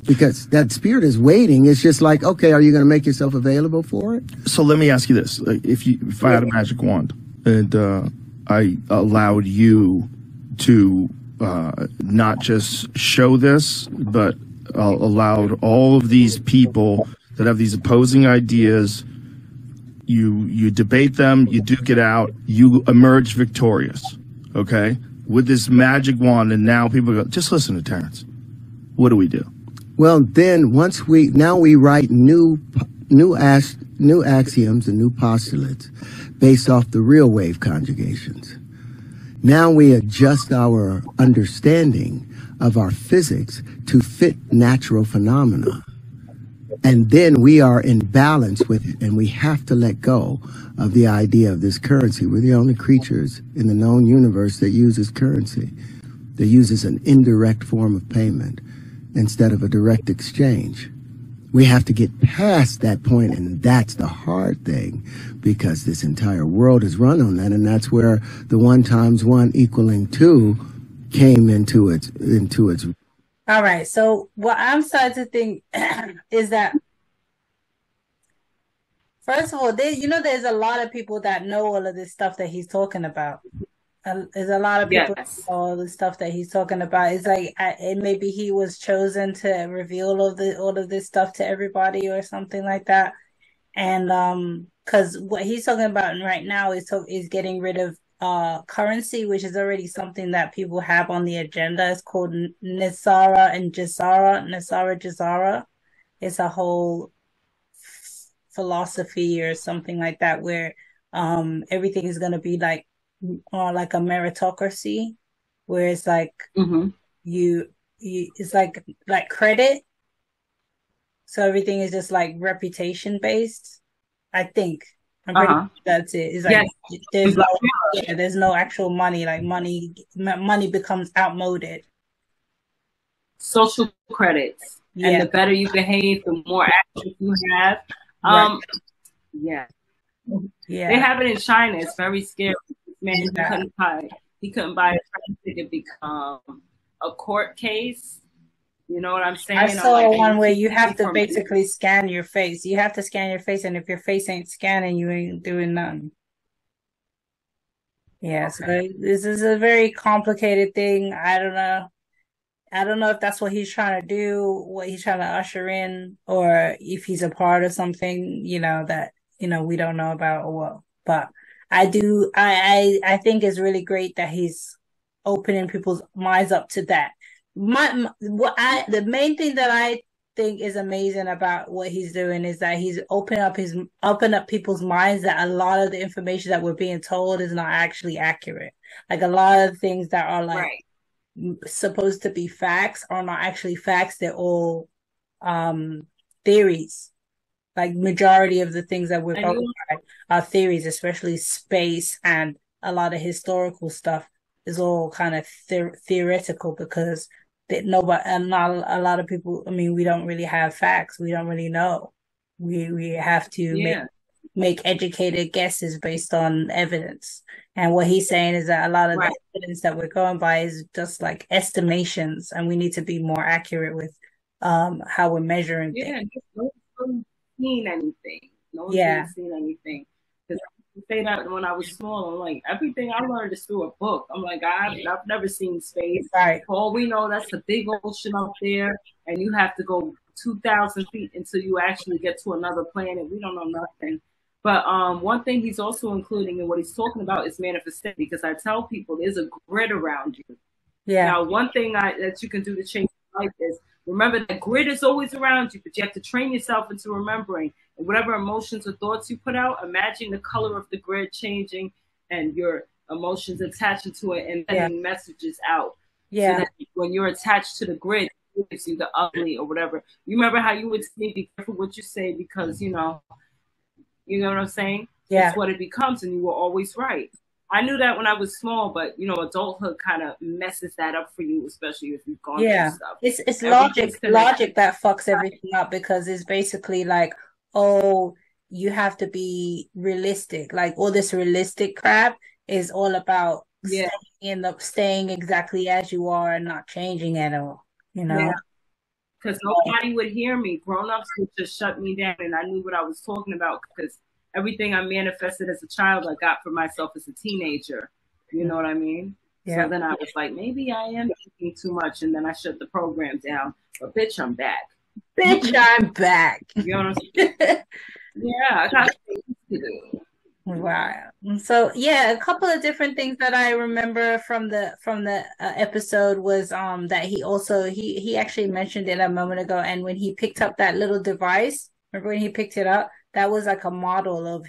Because that spirit is waiting. It's just like, okay, are you going to make yourself available for it?
So let me ask you this. If I had a magic wand and I allowed you to not just show this, but allowed all of these people that have these opposing ideas, you debate them, you duke it out, you emerge victorious, okay? With this magic wand, and now people go, just listen to Terrence. What do we do?
Well, then now we write new axioms and new postulates based off the real wave conjugations. Now we adjust our understanding of our physics to fit natural phenomena. And then we are in balance with it, and we have to let go of the idea of this currency. We're the only creatures in the known universe that uses currency, that uses an indirect form of payment instead of a direct exchange. We have to get past that point, and that's the hard thing, because this entire world is run on that, and that's where the 1 × 1 = 2 came into its.
All right. So what I'm starting to think is that, first of all, there's a lot of people that know all of this stuff that he's talking about. There's a lot of people that know all the stuff that he's talking about. It's like maybe he was chosen to reveal all of this stuff to everybody or something like that. And because what he's talking about right now is getting rid of currency, which is already something that people have on the agenda. It's called Nisara and Jisara. Nisara Jisara. It's a whole philosophy or something like that, where everything is going to be like a meritocracy, where it's like you it's like credit. So everything is just like reputation based. I think. I'm pretty sure that's it. It's like there's no actual money. Like money becomes outmoded.
Social credits.
Yeah.
And the better you behave, the more actions you have.
Right.
Yeah.
Yeah.
They have it in China. It's very scary. Man, he couldn't buy a train ticket because a court case. You know what I'm saying?
I saw one where you have to basically scan your face. You have to scan your face, and if your face ain't scanning, you ain't doing nothing. Yeah, so this is a very complicated thing. I don't know. I don't know if that's what he's trying to do, what he's trying to usher in, or if he's a part of something, you know, that, you know, we don't know about or what. But I think it's really great that he's opening people's minds up to that. The main thing that I think is amazing about what he's doing is that he's open up people's minds that a lot of the information that we're being told is not actually accurate. Like a lot of things that are like supposed to be facts are not actually facts. They're all theories. Like majority of the things that we're talking about are theories, especially space and a lot of historical stuff is all kind of theoretical because not a lot of people. I mean, we don't really have facts. We don't really know. We have to make educated guesses based on evidence. And what he's saying is that a lot of the evidence that we're going by is just like estimations, and we need to be more accurate with how we're measuring things.
No one's seen anything. No one's seen anything. Because I say that when I was small, I'm like, everything I learned is through a book. I'm like, I've never seen space.
Right.
For all we know, that's a big ocean up there, and you have to go 2,000 feet until you actually get to another planet. We don't know nothing. But one thing he's also including in what he's talking about is manifestation, because I tell people there's a grid around you.
Yeah.
Now, one thing that you can do to change your life is remember that grid is always around you, but you have to train yourself into remembering. And whatever emotions or thoughts you put out, imagine the color of the grid changing and your emotions attaching to it and sending messages out.
Yeah.
So that when you're attached to the grid, it gives you the ugly or whatever. You remember how you would say, be careful what you say because, you know what I'm saying?
Yeah.
It's what it becomes, and you were always right. I knew that when I was small, but, you know, adulthood kind of messes that up for you, especially if you've gone through stuff.
It's logic that fucks everything up because it's basically like, oh, you have to be realistic. Like all this realistic crap is all about staying exactly as you are and not changing at all, you know?
Yeah. Because nobody would hear me. Grown-ups would just shut me down, and I knew what I was talking about because everything I manifested as a child, I got for myself as a teenager. You know what I mean? Yeah. So then I was like, maybe I am thinking too much, and then I shut the program down. But bitch, I'm back.
Bitch, I'm back.
You know what I'm saying? Yeah, I got things to do.
Wow. So yeah, a couple of different things that I remember from the episode was that he actually mentioned it a moment ago, and when he picked up that little device, remember when he picked it up, that was like a model of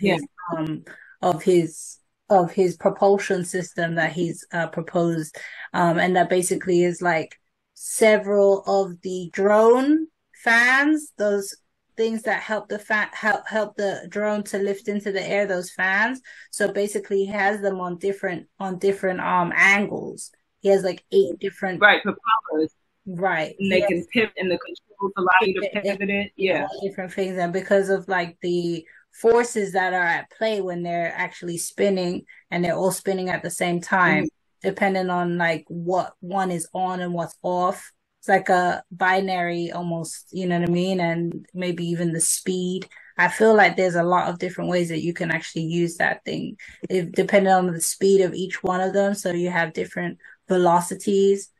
his propulsion system that he's proposed, and that basically is like several of the drone fans, those things that help the drone to lift into the air, those fans. So basically he has them on different angles. He has like 8 different
propellers.
Right.
And they can pivot, and the controls allow you to pivot it. Yeah.
Different things. And because of like the forces that are at play when they're actually spinning, and they're all spinning at the same time, depending on like what one is on and what's off. It's like a binary almost, you know what I mean? And maybe even the speed. I feel like there's a lot of different ways that you can actually use that thing, depending on the speed of each one of them. So you have different velocities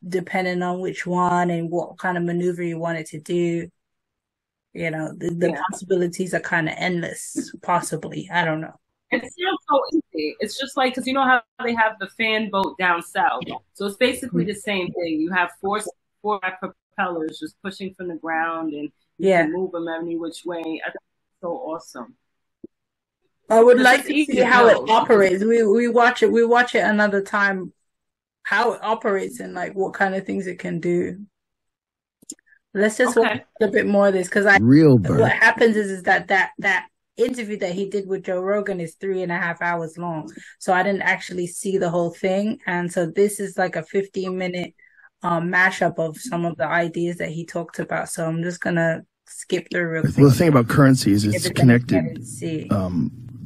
depending on which one and what kind of maneuver you want it to do. You know, the possibilities are kind of endless, possibly. I don't know.
It sounds so easy. It's just like, because you know how they have the fan boat down south. So it's basically the same thing. You have four propellers just pushing from the ground, and you can move them any which way. I think it's so awesome.
I would like to see how it operates. We watch it another time, how it operates and like what kind of things it can do. Let's just watch a bit more of this, because what happens is that interview that he did with Joe Rogan is 3.5 hours long. So I didn't actually see the whole thing. And so this is like a 15-minute mashup of some of the ideas that he talked about. So I'm just going to skip through real quick.
Well, the thing about currency is it's connected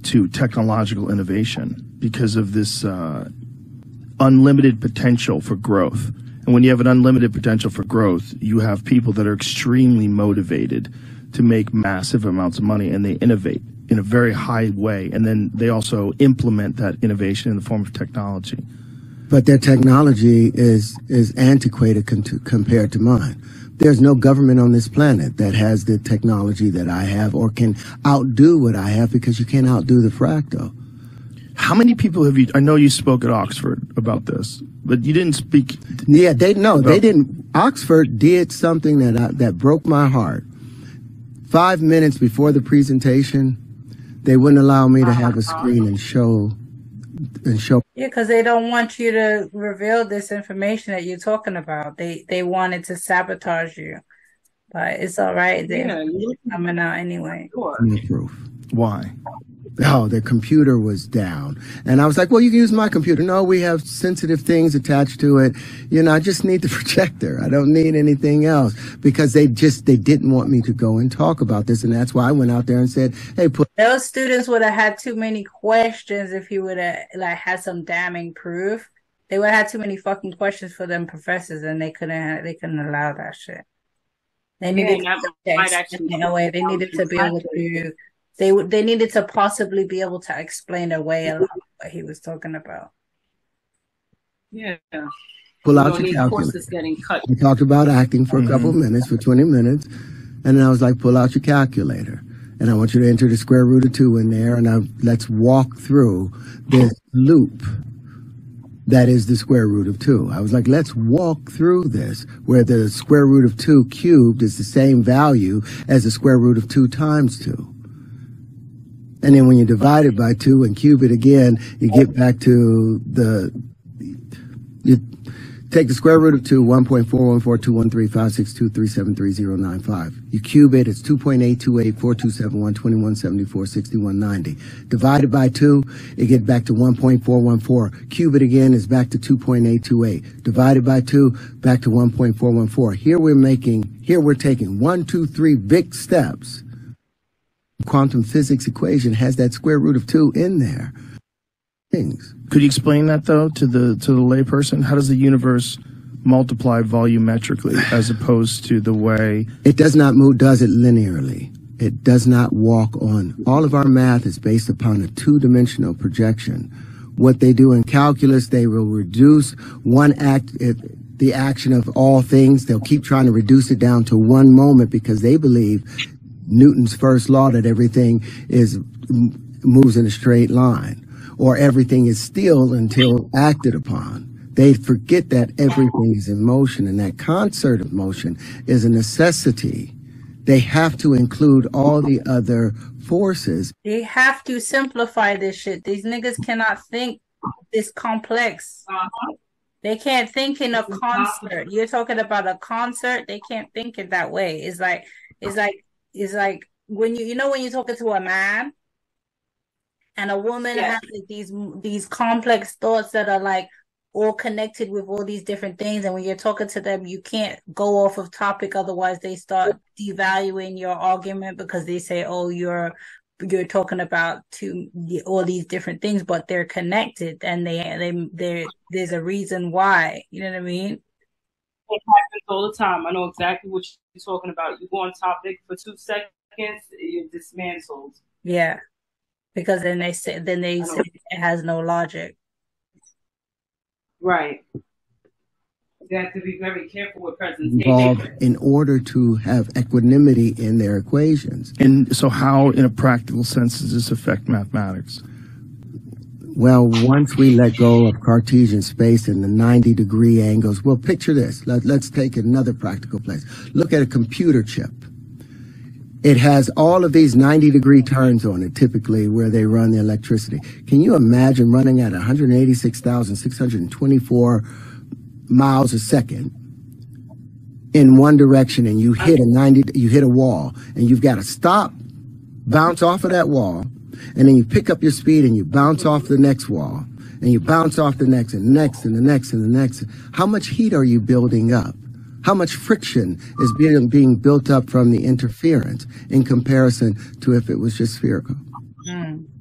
to technological innovation because of this unlimited potential for growth. And when you have an unlimited potential for growth, you have people that are extremely motivated to make massive amounts of money, and they innovate in a very high way. And then they also implement that innovation in the form of technology.
But their technology is antiquated compared to mine. There's no government on this planet that has the technology that I have or can outdo what I have, because you can't outdo the fractal.
How many people have you, I know you spoke at Oxford about this, but you didn't speak.
Yeah, they didn't. Oxford did something that broke my heart. 5 minutes before the presentation, they wouldn't allow me to have a screen and show.
Yeah, because they don't want you to reveal this information that you're talking about. They wanted to sabotage you, but it's all right. They're coming out anyway.
No proof.
Why?
Oh, their computer was down. And I was like, well, you can use my computer. No, we have sensitive things attached to it. You know, I just need the projector. I don't need anything else, because they didn't want me to go and talk about this. And that's why I went out there and said, hey,
those students would have had too many questions if you would have had some damning proof. They would have had too many fucking questions for them professors, and they couldn't allow that shit. They needed They needed to be able to. They needed to possibly be able to explain away a lot of what he was talking about.
Yeah.
Pull out your calculator. We talked about acting for a couple of minutes, for 20 minutes. And then I was like, pull out your calculator. And I want you to enter the square root of 2 in there. And let's walk through this loop that is the square root of 2. I was like, let's walk through this, where the square root of 2 cubed is the same value as the square root of 2 times 2. And then when you divide it by 2 and cube it again, you get back to you take the square root of 2, 1.414213562373095. You cube it, it's 2.828427121746190. Divided by 2, you get back to 1.414. Cube it again, is back to 2.828. Divided by 2, back to 1.414. Here we're taking 1, 2, 3 big steps. Quantum physics equation has that square root of 2 in there.
Could you explain that, though, to the layperson? How does the universe multiply volumetrically as opposed to the way
it does not move? Does it linearly? It does not walk on. All of our math is based upon a 2-dimensional projection. What they do in calculus, they will reduce the action of all things. They'll keep trying to reduce it down to one moment, because they believe Newton's first law that everything moves in a straight line, or everything is still until acted upon. They forget that everything is in motion, and that concert of motion is a necessity. They have to include all the other forces.
They have to simplify this shit. These niggas cannot think this complex. They can't think in a concert. You're talking about a concert. They can't think it that way. It's like when when you're talking to a man and a woman has like these complex thoughts that are like all connected with all these different things, and when you're talking to them, you can't go off of topic, otherwise they start devaluing your argument, because they say, oh, you're talking about all these different things, but they're connected, and there's a reason why. You know what I mean?
It happens all the time. I know exactly what you're talking about. You go on topic for 2 seconds, you're dismantled.
Yeah, because then they say it has no logic.
Right. You have to be very careful with presentation
in order to have equanimity in their equations.
And so, how, in a practical sense, does this affect mathematics?
Well, once we let go of Cartesian space and the 90-degree angles, well, picture this. Let's take another practical place. Look at a computer chip. It has all of these 90-degree turns on it, typically, where they run the electricity. Can you imagine running at 186,624 miles a second in one direction and you hit a wall, and you've got to stop, bounce off of that wall, and then you pick up your speed and you bounce off the next wall, and you bounce off the next and next and the next and the next. How much heat are you building up? How much friction is being built up from the interference in comparison to if it was just spherical?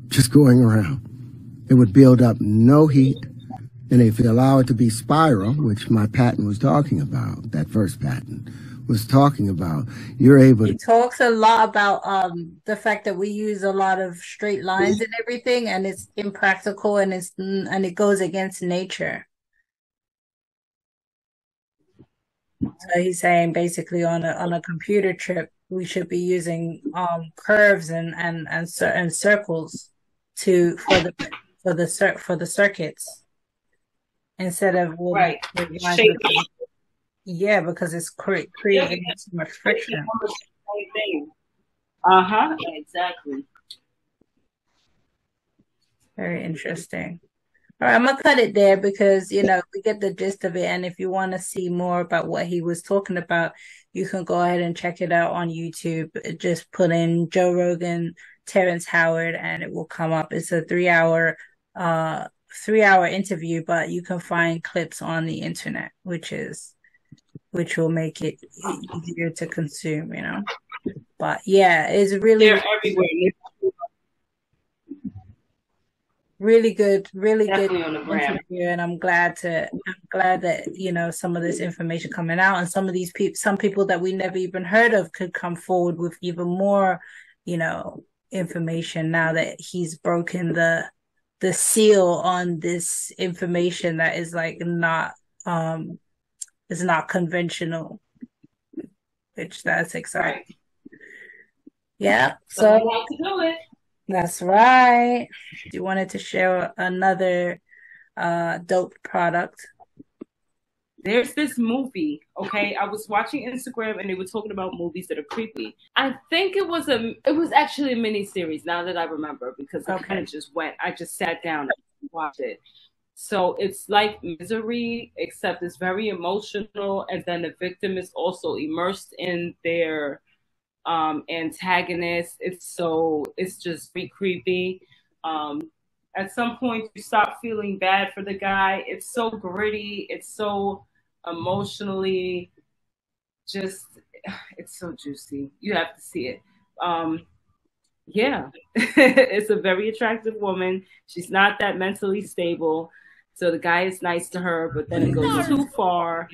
Just going around. It would build up no heat. And if you allow it to be spiral, which my patent was talking about, that first patent was talking about, you're able to...
He talks a lot about the fact that we use a lot of straight lines and everything, and it's impractical, and it goes against nature. So he's saying basically on a computer chip, we should be using curves and circles for the circuits. Instead of yeah, because it's creating so much friction.
Exactly.
Very interesting. All right, I'm gonna cut it there because we get the gist of it. And if you want to see more about what he was talking about, you can go ahead and check it out on YouTube. Just put in Joe Rogan, Terrence Howard, and it will come up. It's a 3-hour interview, but you can find clips on the internet, which will make it easier to consume, But yeah, it's really
they're everywhere.
Really good
Definitely on the gram.
interview, and I'm glad that some of this information coming out, and some people that we never even heard of could come forward with even more, information now that he's broken the seal on this information that is not conventional, which that's exciting. Right. Yeah, so
to do it.
That's right. You wanted to share another dope product.
There's this movie, okay? I was watching Instagram and they were talking about movies that are creepy. I think it was actually a mini series now that I remember, because I kind of I just sat down and watched it. So it's like Misery, except it's very emotional, and then the victim is also immersed in their antagonist. It's just very creepy. At some point you stop feeling bad for the guy. It's so gritty, it's so emotionally it's so juicy. You have to see it. Yeah. It's a very attractive woman. She's not that mentally stable, so the guy is nice to her, but then it goes too far.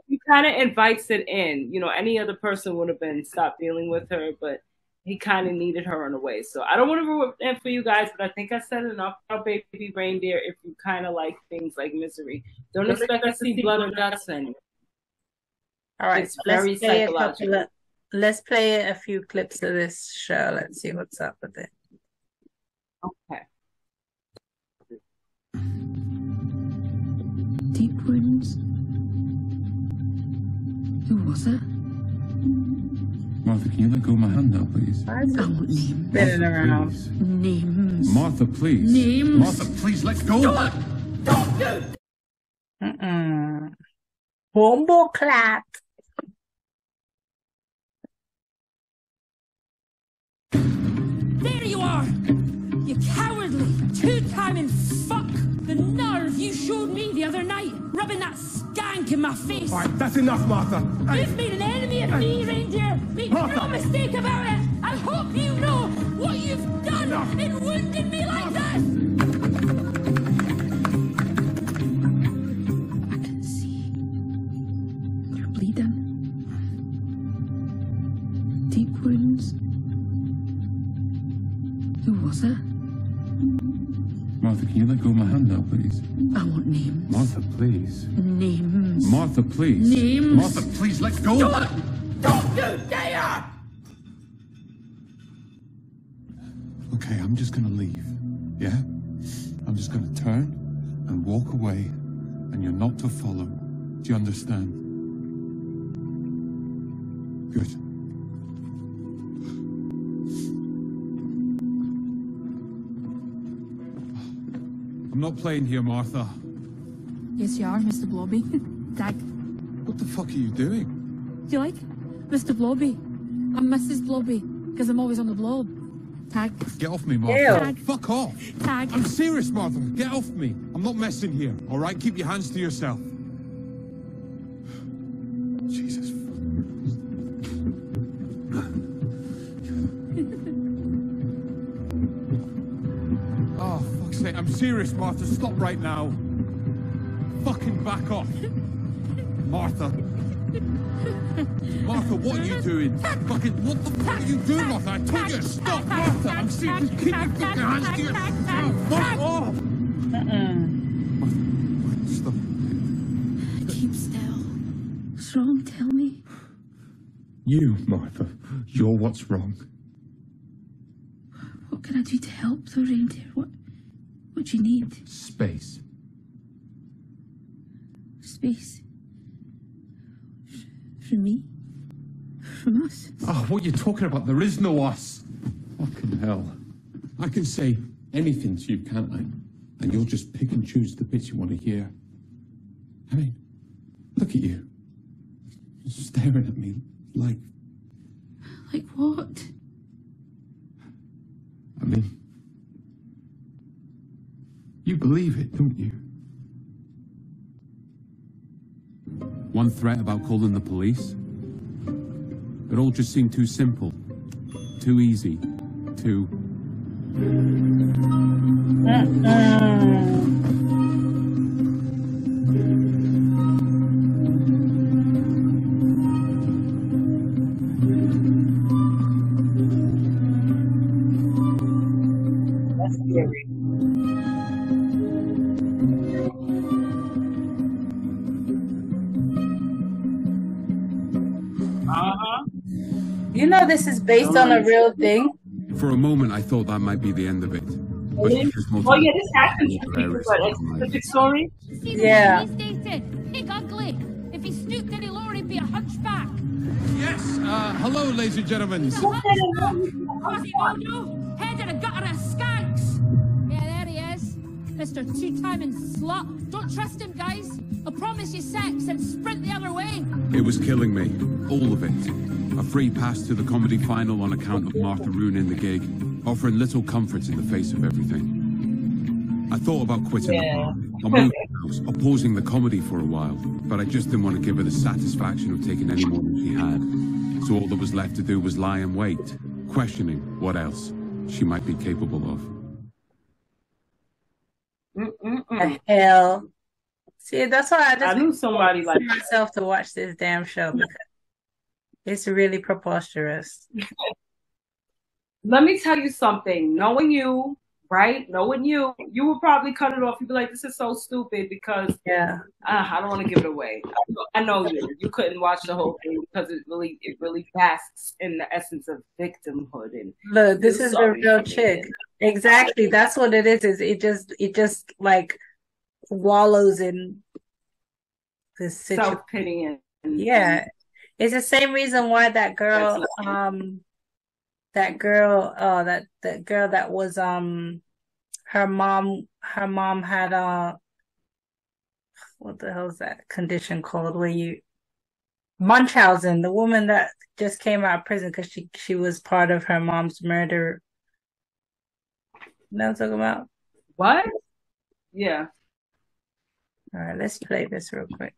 He kind of invites it in. Any other person would have been stopped dealing with her, but he kind of needed her in a way. So I don't want to ruin it for you guys, but I think I said enough about Baby Reindeer if you kind of like things like Misery. Don't expect to see blood or guts in it.
All right,
it's very psychological.
Let's play a few clips of this show. Let's see what's up with it.
Okay.
Deep wounds. Who was it?
Martha, can you let go of my hand now, please?
I want names.
Spinning around.
Please.
Names.
Martha, please.
Names.
Martha, please, let go.
Don't do.
Bombo clap.
There you are! You cowardly, two-timing fuck! The nerve you showed me the other night, rubbing that skank in my face!
All right, that's enough, Martha!
You've made an enemy of me, Reindeer! Make no mistake about it! I hope you know what you've done in wounding me like this! I can see. You're bleeding. Deep wounds. Who was it?
Martha, can you let go of my hand now, please?
I want names.
Martha, please.
Names.
Martha, please.
Names.
Martha, please, let go.
Don't you dare!
Okay, I'm just gonna leave. Yeah? I'm just gonna turn and walk away, and you're not to follow. Do you understand? Good. I'm not playing here, Martha.
Yes, you are, Mr. Blobby. Tag.
What the fuck are you doing?
Do you like Mr. Blobby? I'm Mrs. Blobby, because I'm always on the blob. Tag.
Get off me, Martha.
Tag.
Fuck off.
Tag.
I'm serious, Martha. Get off me. I'm not messing here, all right? Keep your hands to yourself. Jesus. Oh, fuck's sake. I'm serious, Martha. Stop right now. Fucking back off. Martha. Martha, what are you doing? Fucking, what the fuck are you doing, Martha? I told you to stop, Martha. I'm serious. Keep your fucking hands to yourself. Fuck off. Martha, stop.
Keep still. What's wrong? Tell me.
You, Martha. You're what's wrong.
What can I do to help the reindeer? What do you need?
Space.
Space. From me? From us?
Oh, what are you talking about? There is no us. Fucking hell. I can say anything to you, can't I? And you'll just pick and choose the bits you want to hear. I mean, look at you. You're staring at me like...
Like what?
I mean... You believe it, don't you? One threat about calling the police. It all just seemed too simple, too easy, too...
That's scary.
You know this is based on a real thing.
For a moment, I thought that might be the end of it. But
Oh yeah, this happens to people, but it's a specific story.
Yeah.
He's dated. Big ugly. If he snooped any lower, he'd be a hunchback.
Yes, hello, ladies and gentlemen.
Pussy no, head in a gutter of skanks. Yeah, there he is. Mr. Two-timing slut. Don't trust him, guys. I'll promise you sex and sprint the other way.
It was killing me, all of it. A free pass to the comedy final on account of Martha ruining the gig, offering little comfort in the face of everything. I thought about quitting the bar, or moving house, or pausing the comedy for a while, but I just didn't want to give her the satisfaction of taking any more than she had. So all that was left to do was lie and wait, questioning what else she might be capable of.
Hell. See, that's why I
knew somebody like
myself to watch this damn show because it's really preposterous.
Let me tell you something. Knowing you, right? Knowing you would probably cut it off. You'd be like, "This is so stupid," because I don't want to give it away. I know you. You couldn't watch the whole thing because it really basks in the essence of victimhood. And
look, this is a real chick. Exactly. That's what it is. It just like wallows in this
self-pity and
it's the same reason why that girl that girl that was her mom had what the hell is that condition called where you Munchausen, the woman that just came out of prison because she was part of her mom's murder. You know what I'm talking about?
What? Yeah.
All right, let's play this real quick.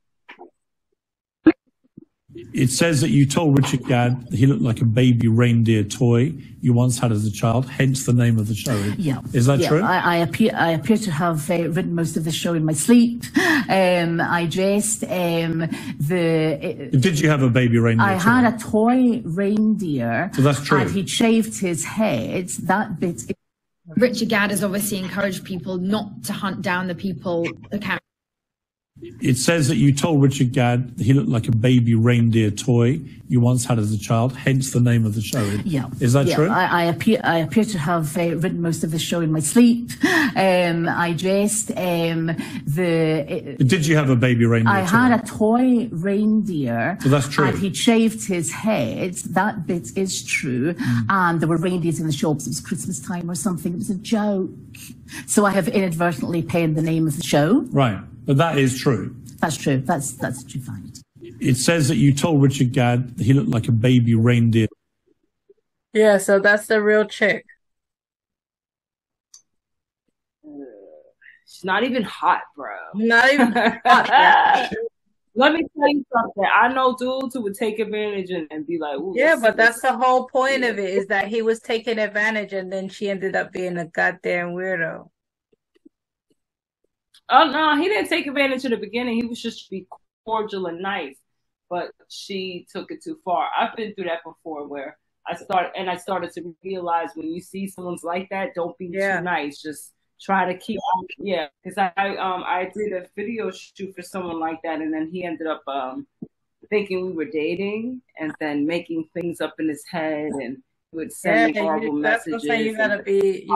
It says that you told Richard Gadd that he looked like a baby reindeer toy you once had as a child, hence the name of the show.
Yeah.
Is that true?
I appear to have written most of the show in my sleep. I dressed
Did you have a baby reindeer
I
toy?
had a toy reindeer.
So that's true.
And he'd shaved his head. That bit...
Richard Gadd has obviously encouraged people not to hunt down the people that can.
It says that you told Richard Gadd that he looked like a baby reindeer toy you once had as a child, hence the name of the show.
Yeah.
Is that true?
I appear to have written most of the show in my sleep. I dressed
Did you have a baby reindeer
I
toy?
had a toy reindeer.
So that's true.
And he'd shaved his head. That bit is true. And there were reindeers in the shops. It was Christmas time or something. It was a joke. So I have inadvertently penned the name of the show.
Right. But that is true.
That's true. That's a true fact.
It says that you told Richard Gadd he looked like a baby reindeer.
Yeah, so that's the real chick.
She's not even hot, bro.
Not even hot.
Let me tell you something. I know dudes who would take advantage and be like, ooh,
yeah, but that's the whole point of it, is that he was taking advantage and then she ended up being a goddamn weirdo.
Oh, no, he didn't take advantage in the beginning. He was just be cordial and nice, but she took it too far. I've been through that before where I started to realize when you see someone's like that, don't be too nice. Just try to keep, because I did a video shoot for someone like that, and then he ended up thinking we were dating, and then making things up in his head, and he would send me horrible messages.
You gotta be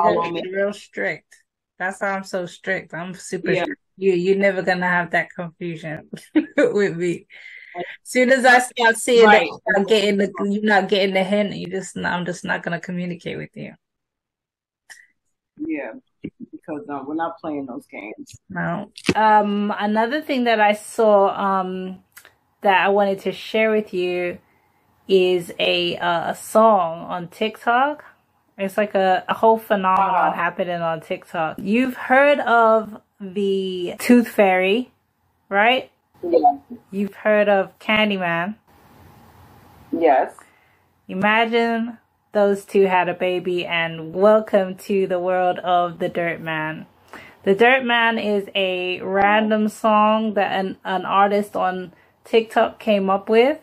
real strict. That's why I'm so strict. I'm super strict. You're never gonna have that confusion with me. As soon as I start seeing that you're not getting the hint, I'm just not gonna communicate with you.
Yeah. Because we're not playing those games.
No. Another thing that I saw that I wanted to share with you is a song on TikTok. It's like a whole phenomenon happening on TikTok. You've heard of the Tooth Fairy, right?
Yeah.
You've heard of Candyman.
Yes.
Imagine those two had a baby, and welcome to the world of the Dirt Man. The Dirt Man is a random song that an artist on TikTok came up with,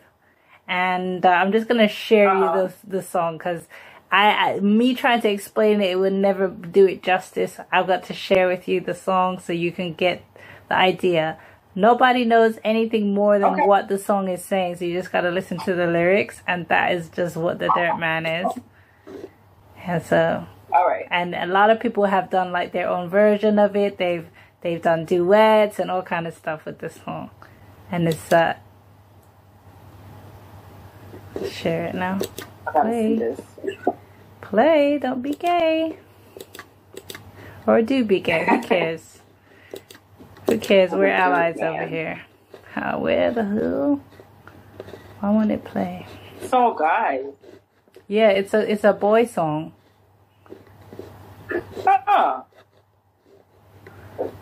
and I'm just gonna share you the song, because me trying to explain it would never do it justice. I've got to share with you the song so you can get the idea. Nobody knows anything more than what the song is saying, so you just gotta listen to the lyrics, and that is just what the Dirt Man is. And so, and a lot of people have done like their own version of it. They've done duets and all kind of stuff with this song, and it's share it now. Play, don't be gay, or do be gay. Who cares? Who cares? We're allies over here. Where the hell? Why won't it play?
So, guys.
Yeah, it's a boy song.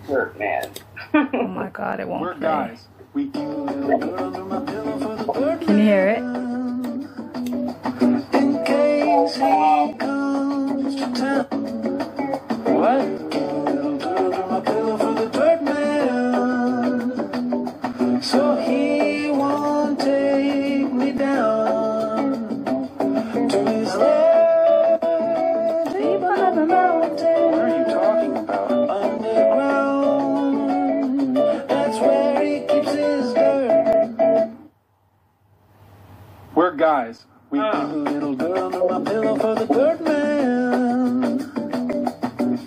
Dirt Man.
Oh my God, it won't play.
Guys.
Can you hear it?
In case he comes to town. What? So he won't take me down to his land deep on the mountain. What are you talking about? Underground, that's where he keeps his dirt. We're guys. We keep a little dirt under my pillow for the Dirt Man.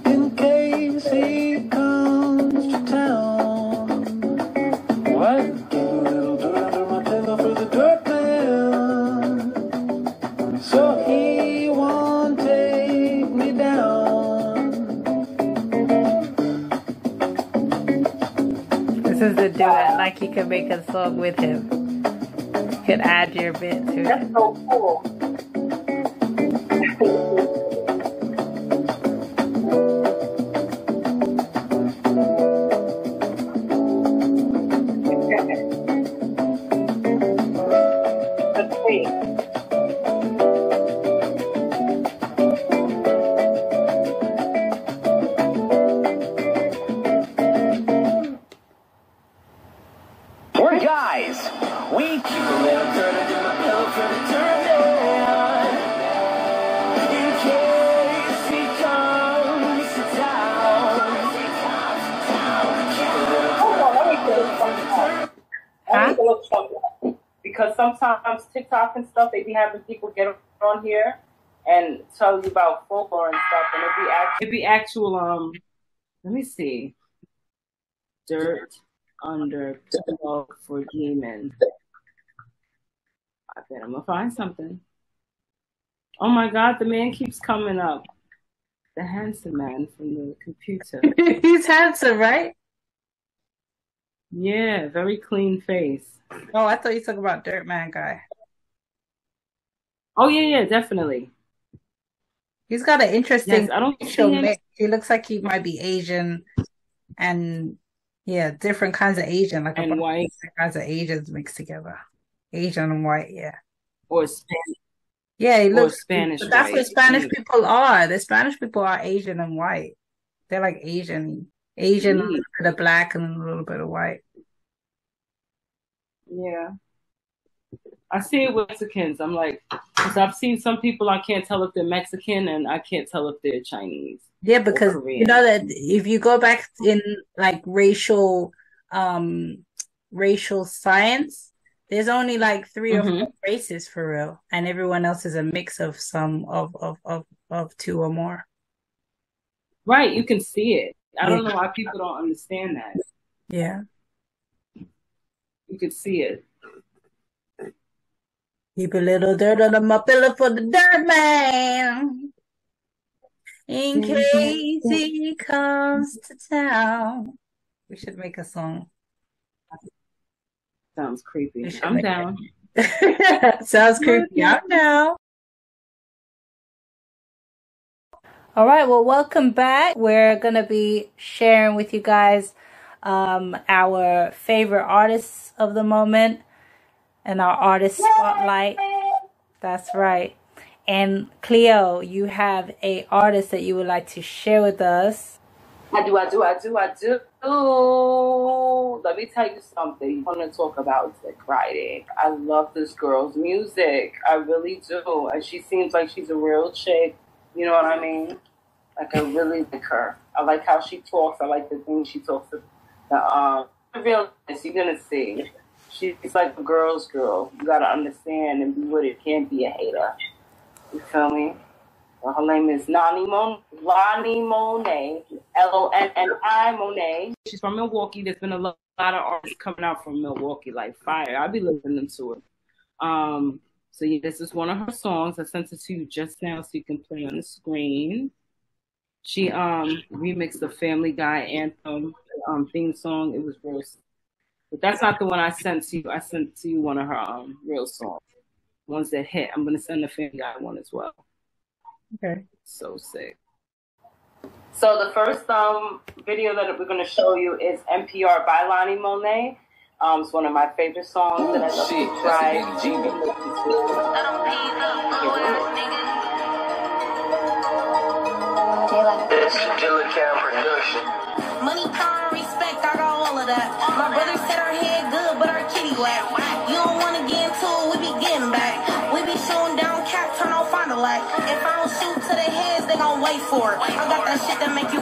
In case he comes to town. What? Keep a little dirt under my pillow for the Dirt Man, so he won't take me down.
This is the duet, like you could make a song with him. You could add your bit to it.
That's so cool.
We're guys. We keep a little dirt under my pillow for the Dirt Man. In case he comes to town.
Because sometimes TikTok and stuff, they be having people get on here and tell you about folklore and stuff, and it'd be actual let me see, dirt under pillow for demon. I bet I'm gonna find something. Oh my God, the man keeps coming up. The handsome man from the computer.
He's handsome, right?
Yeah, very clean face.
Oh, I thought you were talking about Dirt Man guy.
Oh yeah, definitely.
He's got an interesting
I don't
facial
see him.
mix. He looks like he might be Asian and different kinds of Asian, like
and white.
Different kinds of Asians mixed together. Asian and white, yeah.
Or Spanish.
Yeah, he looks
Spanish.
But that's what Spanish people are. The Spanish people are Asian and white. They're like Asian, a little bit of black and a little bit of white.
Yeah. I see it with Mexicans. I'm like, because I've seen some people, I can't tell if they're Mexican and I can't tell if they're Chinese.
Yeah, because you know that if you go back in like racial science, there's only like 3 or 4 races for real, and everyone else is a mix of some of 2 or more.
Right, you can see it. I don't know why people don't understand that.
Yeah,
you can see it.
Keep a little dirt under my pillow for the dirt man, in case he comes to town. We should make a song.
Sounds creepy. I'm down.
Sounds creepy. I'm down. All right. Well, welcome back. We're going to be sharing with you guys our favorite artists of the moment and our artist spotlight. That's right. And Cleo, you have a artist that you would like to share with us.
I do. Let me tell you something. I want to talk about LinaCreated. I love this girl's music. I really do. And she seems like she's a real chick. You know what I mean? Like, I really like her. I like how she talks. I like the things she talks about. The realness, you're going to see. She's like a girl's girl. You got to understand and be with it. Can't be a hater. You feel me? Well, her name is Lani Monet, L-O-N-N-I Monet. She's from Milwaukee. There's been a lot of artists coming out from Milwaukee, like fire. I'll be listening to it. So yeah, this is one of her songs. I sent it to you just now so you can play on the screen. She remixed the Family Guy anthem theme song. It was real. But that's not the one I sent to you. I sent to you one of her real songs. Ones that hit. I'm going to send the Family Guy one as well.
Okay.
So sick. So the first video that we're going to show you is NPR by Lani Monet. It's one of my favorite songs that I love to try.
Money, power, and respect, I got all of that. My brother said our head good, but our kitty whack. You don't want to get into it, we be getting back. We be shooting down cap, turn on final light. If I don't shoot to the heads, they gon' wait for it. I got that shit that make you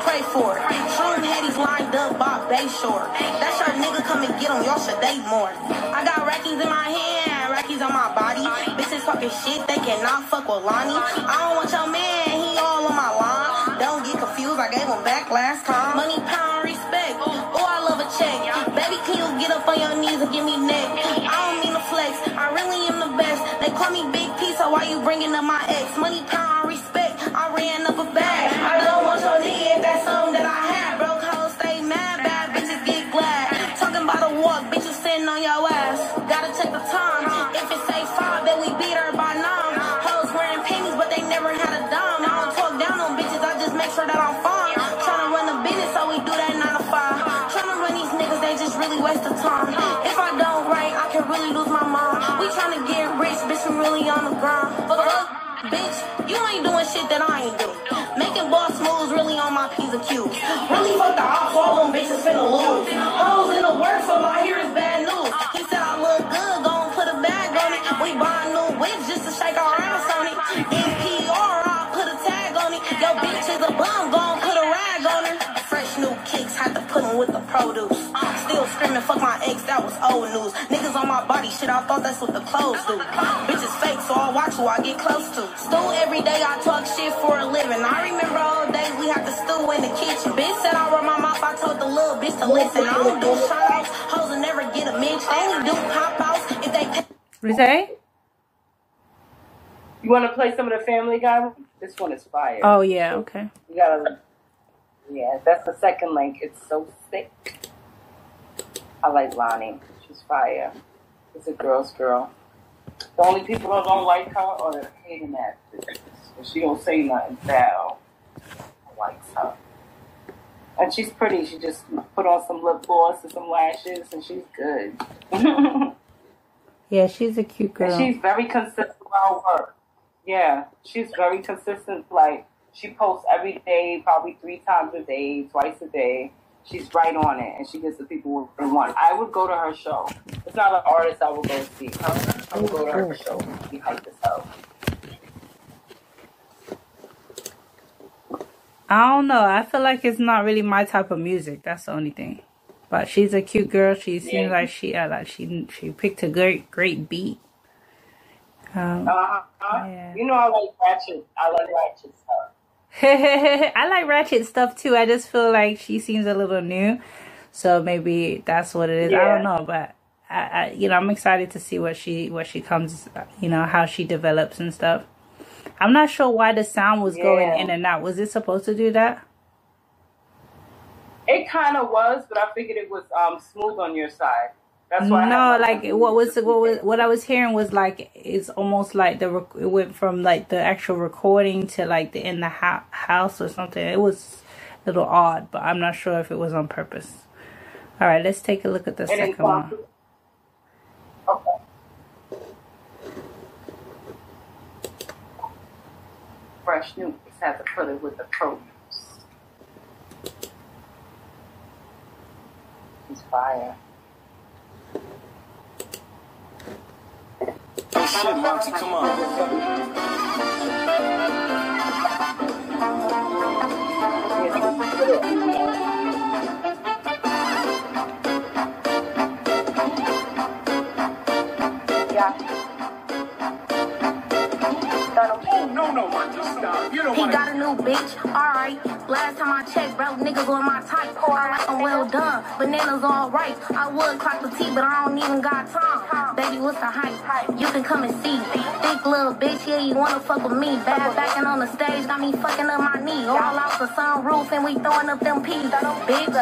pray for it. Shroom headies lined up by Bayshore. That's your nigga, come and get him, y'all should date more. I got rackies in my hand, rackies on my body. Bitches talking shit, they cannot fuck with Lonnie. I don't want your man, he all on my line. Don't get confused, I gave him back last time. Money, power, respect. Oh, I love a check. Baby, can you get up on your knees and give me neck? I don't mean to flex, I really am the best. They call me Big P, so why you bringing up my ex? Money, power, respect. I ran up a bag. I don't want your nigga if that's something that I have. Broke hoes stay mad, bad bitches get glad. Talking about a walk, bitch, you sitting on your ass. Gotta check the time. If it say 5, then we beat her by 9. Hoes wearing panties, but they never had a dime. I don't talk down on bitches, I just make sure that I'm fine. Tryna run a business, so we do that 9 to 5. Tryna run these niggas, they just really waste of time. If I don't write, I can really lose my mind. We tryna get rich, bitch, we really on the grind. But look, bitch, you ain't doing shit that I ain't do. Making boss moves really on my P's and Q's. Really fuck the ops, all them bitches finna lose. Hoes in the works, all I hear is bad news. He said I look good, gon' put a bag on it. We buy new whips just to shake our ass on it. NPR, I'll put a tag on it. Yo, bitch is a bum, gon' put a rag on her. Fresh new kicks, had to put them with the produce. Still screaming, fuck my ex, that was old news. Niggas on my body, shit, I thought that's what the clothes do. Bitches fake, so I watch who I get close to. Stew every day, I talk shit for a living. I remember all days we had to stew in the kitchen. Bitch said I run my mouth, I told the little bitch to listen. I don't do shout-outs, hoes will never get a mention. Only do pop-outs if they pay.
What you say?
You want to play some of the Family Guy? This one is fire.
Oh, yeah, okay.
You gotta, yeah, that's the second link. It's so sick. I like Lonnie. She's fire. She's a girl's girl. The only people that don't like her are the hating actors. She don't say nothing foul. I likes her. And she's pretty. She just put on some lip gloss and some lashes, and she's good.
Yeah, she's a cute girl.
And she's very consistent with her work. Yeah, she's very consistent. Like, she posts every day, probably 3 times a day, twice a day. She's right on it, and she gives the people what they want. I would go to her show. It's not an artist I would go see. I would go to her show. She hyped as hell.
I don't know. I feel like it's not really my type of music. That's the only thing. But she's a cute girl. She seems like she picked a great beat. Yeah.
You know, I like ratchet. I like ratchet stuff.
I like ratchet stuff too. I just feel like she seems a little new, so maybe that's what it is.
Yeah.
I don't know, but I'm excited to see what she comes, how she develops and stuff. I'm not sure why the sound was going in and out. Was it supposed to do that?
It kind of was, but I figured it was smooth on your side. That's why.
No, like what I was hearing was like it's almost like it went from like the actual recording to like in the house or something. It was a little odd, but I'm not sure if it was on purpose. All right, let's take a look at the second one.
Okay. Fresh new. Just have to put it with the produce. It's fire.
Oh shit, Monty, come on.
No, Monty, stop. You don't got a new bitch. Alright. Last time I checked, bro, niggas on my type. I like them well done. Bananas alright. I would clock the tea, but I don't even got time. Baby, what's the hype? You can come and see. Thick little bitch, yeah, you wanna fuck with me. Bad backing on the stage, got me fucking up my knee. All out the sunroof and we throwing up them peas. Bitch.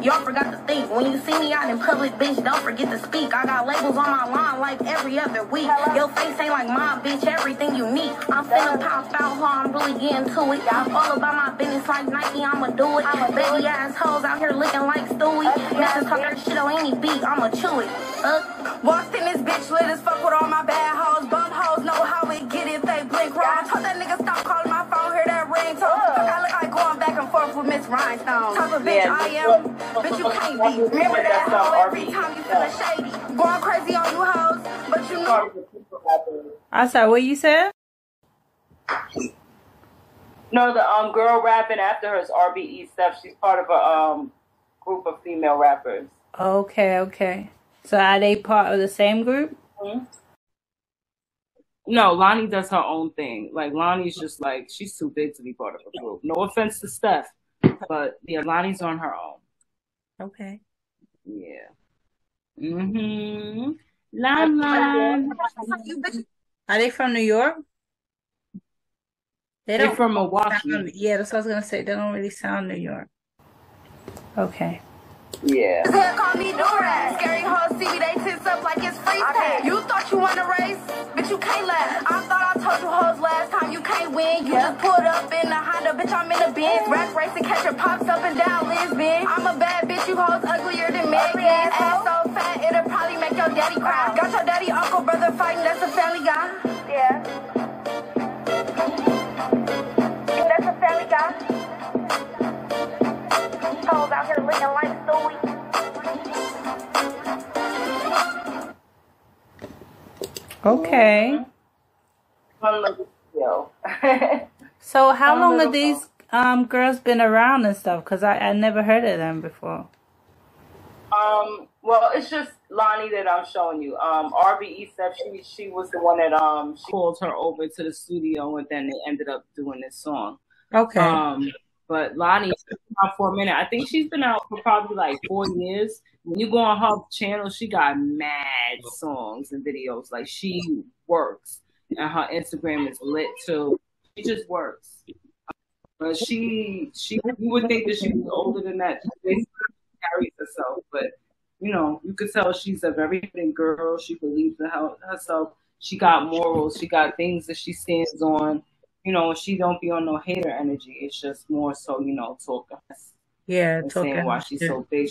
Y'all forgot to think. When you see me out in public, bitch, don't forget to speak. I got labels on my line like every other week. Your face ain't like mine, bitch, everything you need. I'm finna pop out, how I'm really getting to it. All about my business like Nike, I'ma do it. Baby assholes out here looking like Stewie. Niggas talk that shit on any beat, I'ma chew it. Boston, this bitch lit as fuck with all my bad hoes. Bum hoes know how we get it, they blink wrong. I told that nigga stop calling my phone, hear that ringtone. I look like going back and forth with Miss Rhinestone. Type of bitch I am. Bitch, you can't be. Remember that hoe every time you feelin' shady. Going crazy on you hoes, but you know.
I'm sorry, what you said?
No, the girl rapping after her is RBE Steph. She's part of a group of female rappers.
Okay. So are they part of the same group?
Mm-hmm. No, Lonnie does her own thing. Like, Lonnie's just like, she's too big to be part of a group. No offense to Steph, but yeah, Lonnie's on her own.
Okay.
Yeah. Mm-hmm. Lana.
Are they from New York?
They're from Milwaukee.
Yeah, that's what I was gonna say. They don't really sound New York. Okay.
Yeah.
They call me Durag. Scary hoes see me, they tits up like it's free pay. You thought you won a race, but you can't laugh. I thought I told you hoes last time you can't win. You just pulled up in the Honda, bitch, I'm in the Benz. Rack racing, catch your pops up and down Lisbon. I'm a bad bitch, you hoes uglier than Megan. Ass so fat, it'll probably make your daddy cry. Got your daddy, uncle, brother fighting, that's a family guy. Yeah. That's a family guy. Hoes out here looking like Stewie.
Okay. So how long have these girls been around and stuff? Because I never heard of them before.
Well, it's just Lonnie that I'm showing you. RBE Steph, she was the one that she called her over to the studio, and then they ended up doing this song.
Okay.
But Lonnie's been out for a minute. I think she's been out for probably like 4 years. When you go on her channel, she got mad songs and videos. Like, she works, and her Instagram is lit too. She just works. But you would think that she was older than that. She carries herself, but you know, you could tell she's a very good girl. She believes in herself. She got morals. She got things that she stands on. You know, she don't be on no hater energy. It's just more so, you know, talking.
Yeah,
And
talking.
saying why she's so big.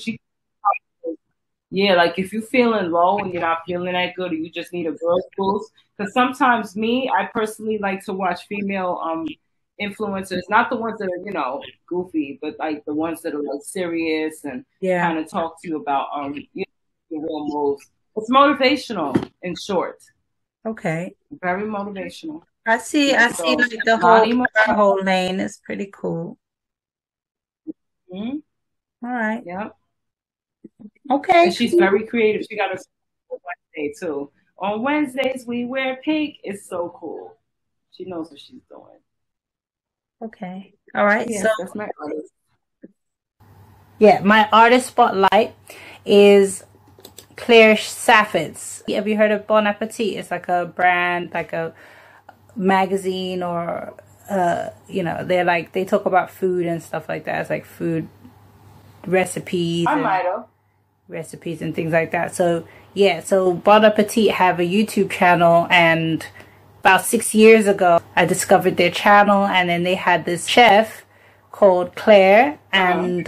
Yeah, like if you're feeling low and you're not feeling that good, or you just need a girl boost. Because sometimes I personally like to watch female influencers, not the ones that are, you know, goofy, but like the ones that are like serious and kind of talk to you about you know, the real moves. It's motivational, in short.
Okay.
Very motivational.
I see like the whole lane is pretty cool.
Mm-hmm.
All right.
Yep.
Okay.
And she's very creative. She got a Wednesday too. On Wednesdays we wear pink. It's so cool. She knows what she's doing.
Okay. All right.
Yes,
so
that's my artist.
Yeah, my artist spotlight is Claire Saffitz. Have you heard of Bon Appetit? It's like a brand, like a magazine, or you know, they talk about food and stuff like that. It's like food recipes.
I might have.
Recipes and things like that. So yeah, so Bon Appetit have a YouTube channel, and about 6 years ago I discovered their channel, and then they had this chef called Claire, and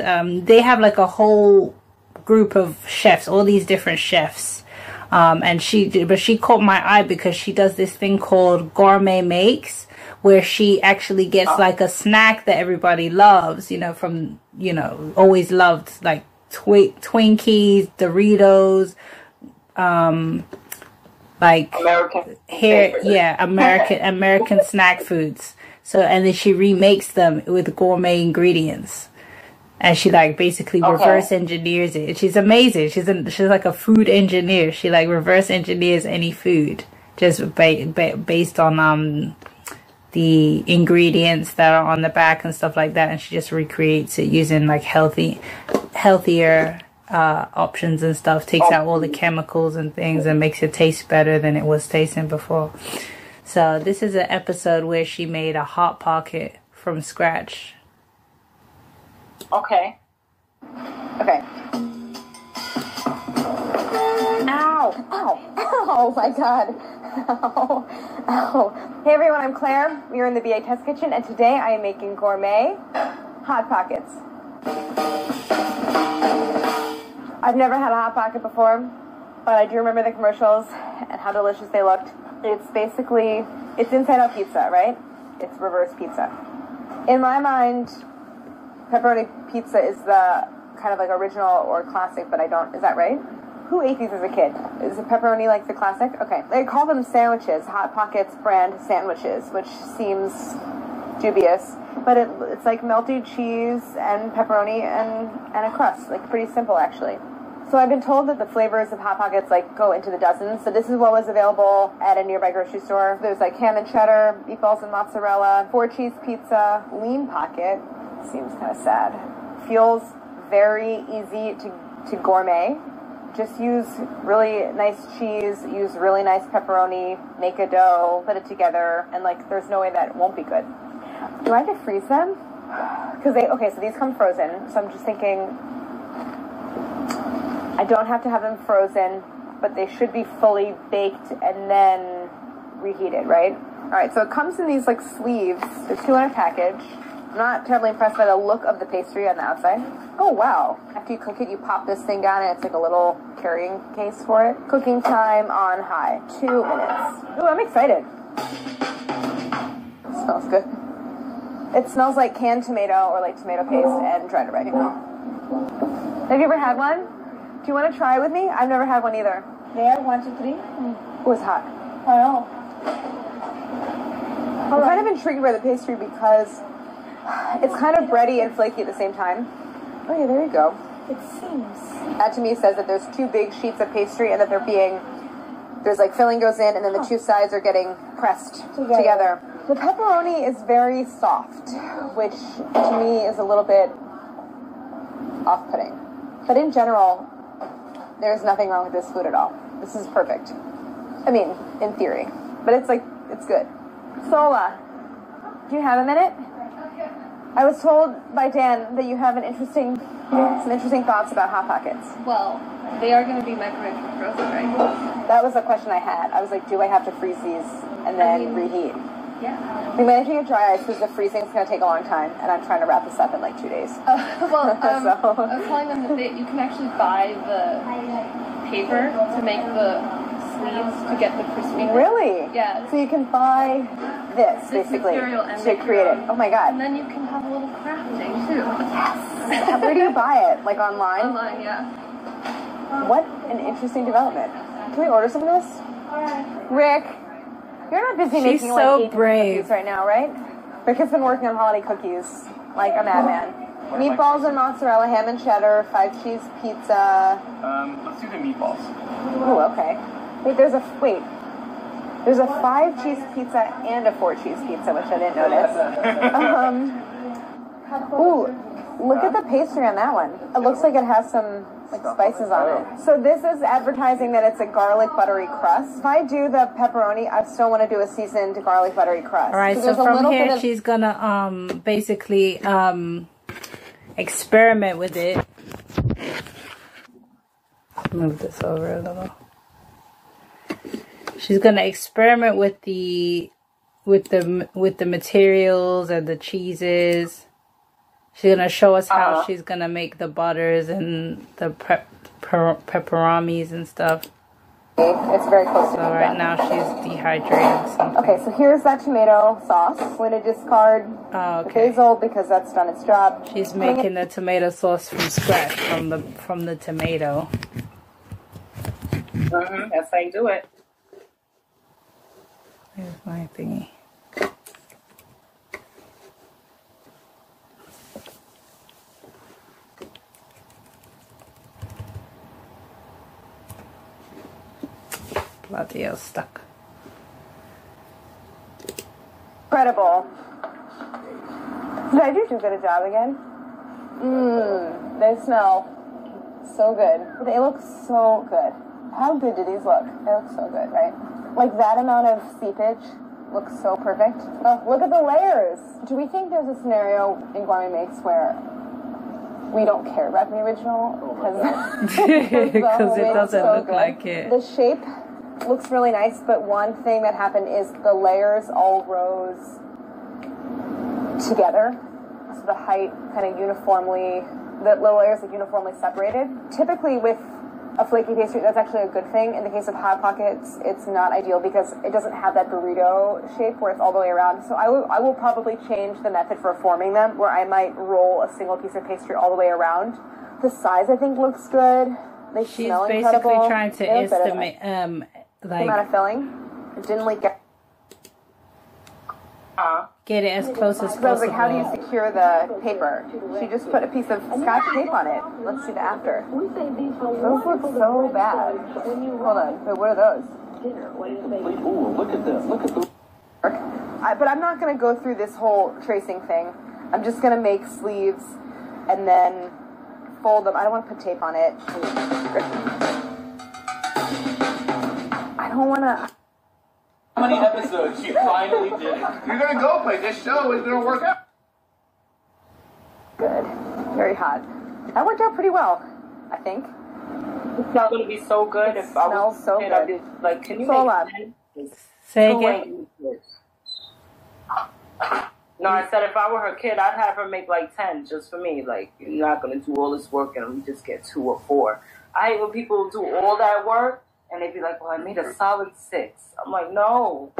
they have like a whole group of chefs, all these different chefs, and she caught my eye because she does this thing called Gourmet Makes, where she actually gets like a snack that everybody loves, you know, from, you know, always loved, like Twinkies, Doritos, like American snack foods. So, and then she remakes them with gourmet ingredients, and she like basically reverse engineers it. She's amazing. She's like a food engineer. She like reverse engineers any food just based on the ingredients that are on the back and stuff like that, and she just recreates it using like healthier options and stuff. Takes out all the chemicals and things and makes it taste better than it was tasting before. So this is an episode where she made a Hot Pocket from scratch.
Okay. Ow! Oh my god. Ow. Hey everyone, I'm Claire. We're in the BA Test Kitchen, and today I am making gourmet Hot Pockets. I've never had a Hot Pocket before, but I do remember the commercials and how delicious they looked. It's basically, it's inside out pizza, right? It's reverse pizza. In my mind, pepperoni pizza is the kind of like original or classic, but is that right? Who ate these as a kid? Is it pepperoni like the classic? Okay. They call them sandwiches, Hot Pockets brand sandwiches, which seems dubious. But it's like melted cheese and pepperoni and a crust. Like pretty simple, actually. So I've been told that the flavors of Hot Pockets like go into the dozens. So this is what was available at a nearby grocery store. There's like ham and cheddar, meatballs and mozzarella, 4-cheese pizza, lean pocket. Seems kind of sad. Feels very easy to gourmet. Just use really nice cheese, use really nice pepperoni, make a dough, put it together, and like there's no way that it won't be good. Do I have to freeze them? Because so these come frozen. So I'm just thinking, I don't have to have them frozen, but they should be fully baked and then reheated, right? All right, so it comes in these like sleeves. There's 2 in a package. I'm not terribly impressed by the look of the pastry on the outside. Oh, wow. After you cook it, you pop this thing down, and it's like a little carrying case for it. Cooking time on high, 2 minutes. Ooh, I'm excited. It smells good. It smells like canned tomato or like tomato paste and dried oregano. Have you ever had one? Do you want to try it with me? I've never had one either. Yeah, 1, 2, 3. It was hot. I know. I'm kind of intrigued by the pastry because it's kind of bready and flaky at the same time. Oh yeah, there you go. It seems. That to me says that there's 2 big sheets of pastry and that there's like filling goes in and then the 2 sides are getting pressed together. The pepperoni is very soft, which to me is a little bit off-putting. But in general, there's nothing wrong with this food at all. This is perfect. I mean, in theory. But it's good. Sola, do you have a minute? I was told by Dan that you have an interesting Some interesting thoughts about Hot Pockets.
Well, they are going to be microwaved and frozen, right?
That was a question I had. I was like, do I have to freeze these and then reheat?
Yeah.
We managed to get dry ice because the freezing's going to take a long time, and I'm trying to wrap this up in like 2 days.
Well, I was telling them that you can actually buy the paper to make the sleeves to get the crispy.
Really?
Yeah.
So you can buy this basically to create it. Oh my god.
And then you can have a little crafting too.
Yes. Where do you buy it? Like online?
Online, yeah.
What an interesting development. Can we order some of this? Rick, you're not busy
She's
making
so
like 8
brave
cookies right now, right? Rick has been working on holiday cookies like a madman. Meatballs and mozzarella, ham and cheddar, 5-cheese pizza.
Let's do the meatballs.
Oh, okay. Wait, there's a 5-cheese pizza and a 4-cheese pizza, which I didn't notice. Ooh, look at the pastry on that one. It looks like it has some like spices on it. So this is advertising that it's a garlic buttery crust. If I do the pepperoni, I still want to do a seasoned garlic buttery crust.
All right, so from here she's gonna basically experiment with it. Move this over a little. She's gonna experiment with the materials and the cheeses. She's gonna show us how she's gonna make the butters and the pepperonis and stuff.
It's very close to
So right now she's dehydrating something.
Okay, so here's that tomato sauce. We're gonna discard the basil because that's done its job.
She's making the tomato sauce from scratch from the tomato.
That's how you do it.
Here's my thingy. Bloody hell, stuck.
Incredible. Did I do too good a job again? They smell so good. They look so good. How good do these look? They look so good, right? Like that amount of seepage looks so perfect. Oh, look at the layers. Do we think there's a scenario in Gourmet Makes where we don't care about the original?
Because it doesn't look like it.
The shape looks really nice, but one thing that happened is the layers all rose together. So the height kind of uniformly, the layers are uniformly separated. Typically with a flaky pastry, that's actually a good thing. In the case of Hot Pockets, it's not ideal because it doesn't have that burrito shape where it's all the way around. So I will probably change the method for forming them, where I might roll a single piece of pastry all the way around. The size, I think, looks good. They smell incredible.
She's basically trying to estimate,
the amount of filling. It didn't leak out.
Get it as close as possible.
I was like, how do you secure the paper? She just put a piece of Scotch tape on it. Let's see the after. Those look so bad. Hold on. Wait, what are those?
Ooh, look at this. Look at this.
But I'm not going to go through this whole tracing thing. I'm just going to make sleeves and then fold them. I don't want to put tape on it. I don't want to...
How many episodes you finally did it? You're gonna go play this show. It's gonna work out.
Good. Very hot. That worked out pretty well, I think.
It's not gonna be so good if I was
so good.
I'd be like, can you
so
make 10?
Say again.
No, I said if I were her kid, I'd have her make like 10 just for me. Like, you're not gonna do all this work and we just get 2 or 4. I hate when people do all that work and they'd be like, well, I made a solid 6. I'm like, no.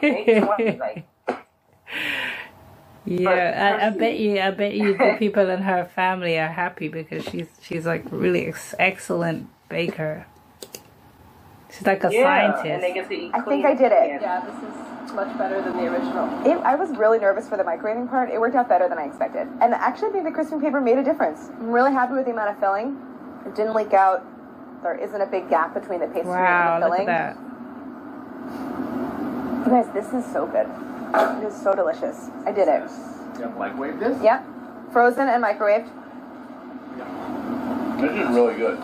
Make 20. Like,
yeah, I bet you the people in her family are happy because she's like really excellent baker. She's like a scientist.
And they get to eat
I think I did it.
Yeah, this is much better than the original.
I was really nervous for the microwaving part. It worked out better than I expected. And actually I think the crisping paper made a difference. I'm really happy with the amount of filling. It didn't leak out. There isn't a big gap between the pastry and the filling.
Look at that.
You guys, this is so good. It is so delicious. I did it.
You have microwave this?
Yep. Frozen and microwaved.
This is really good.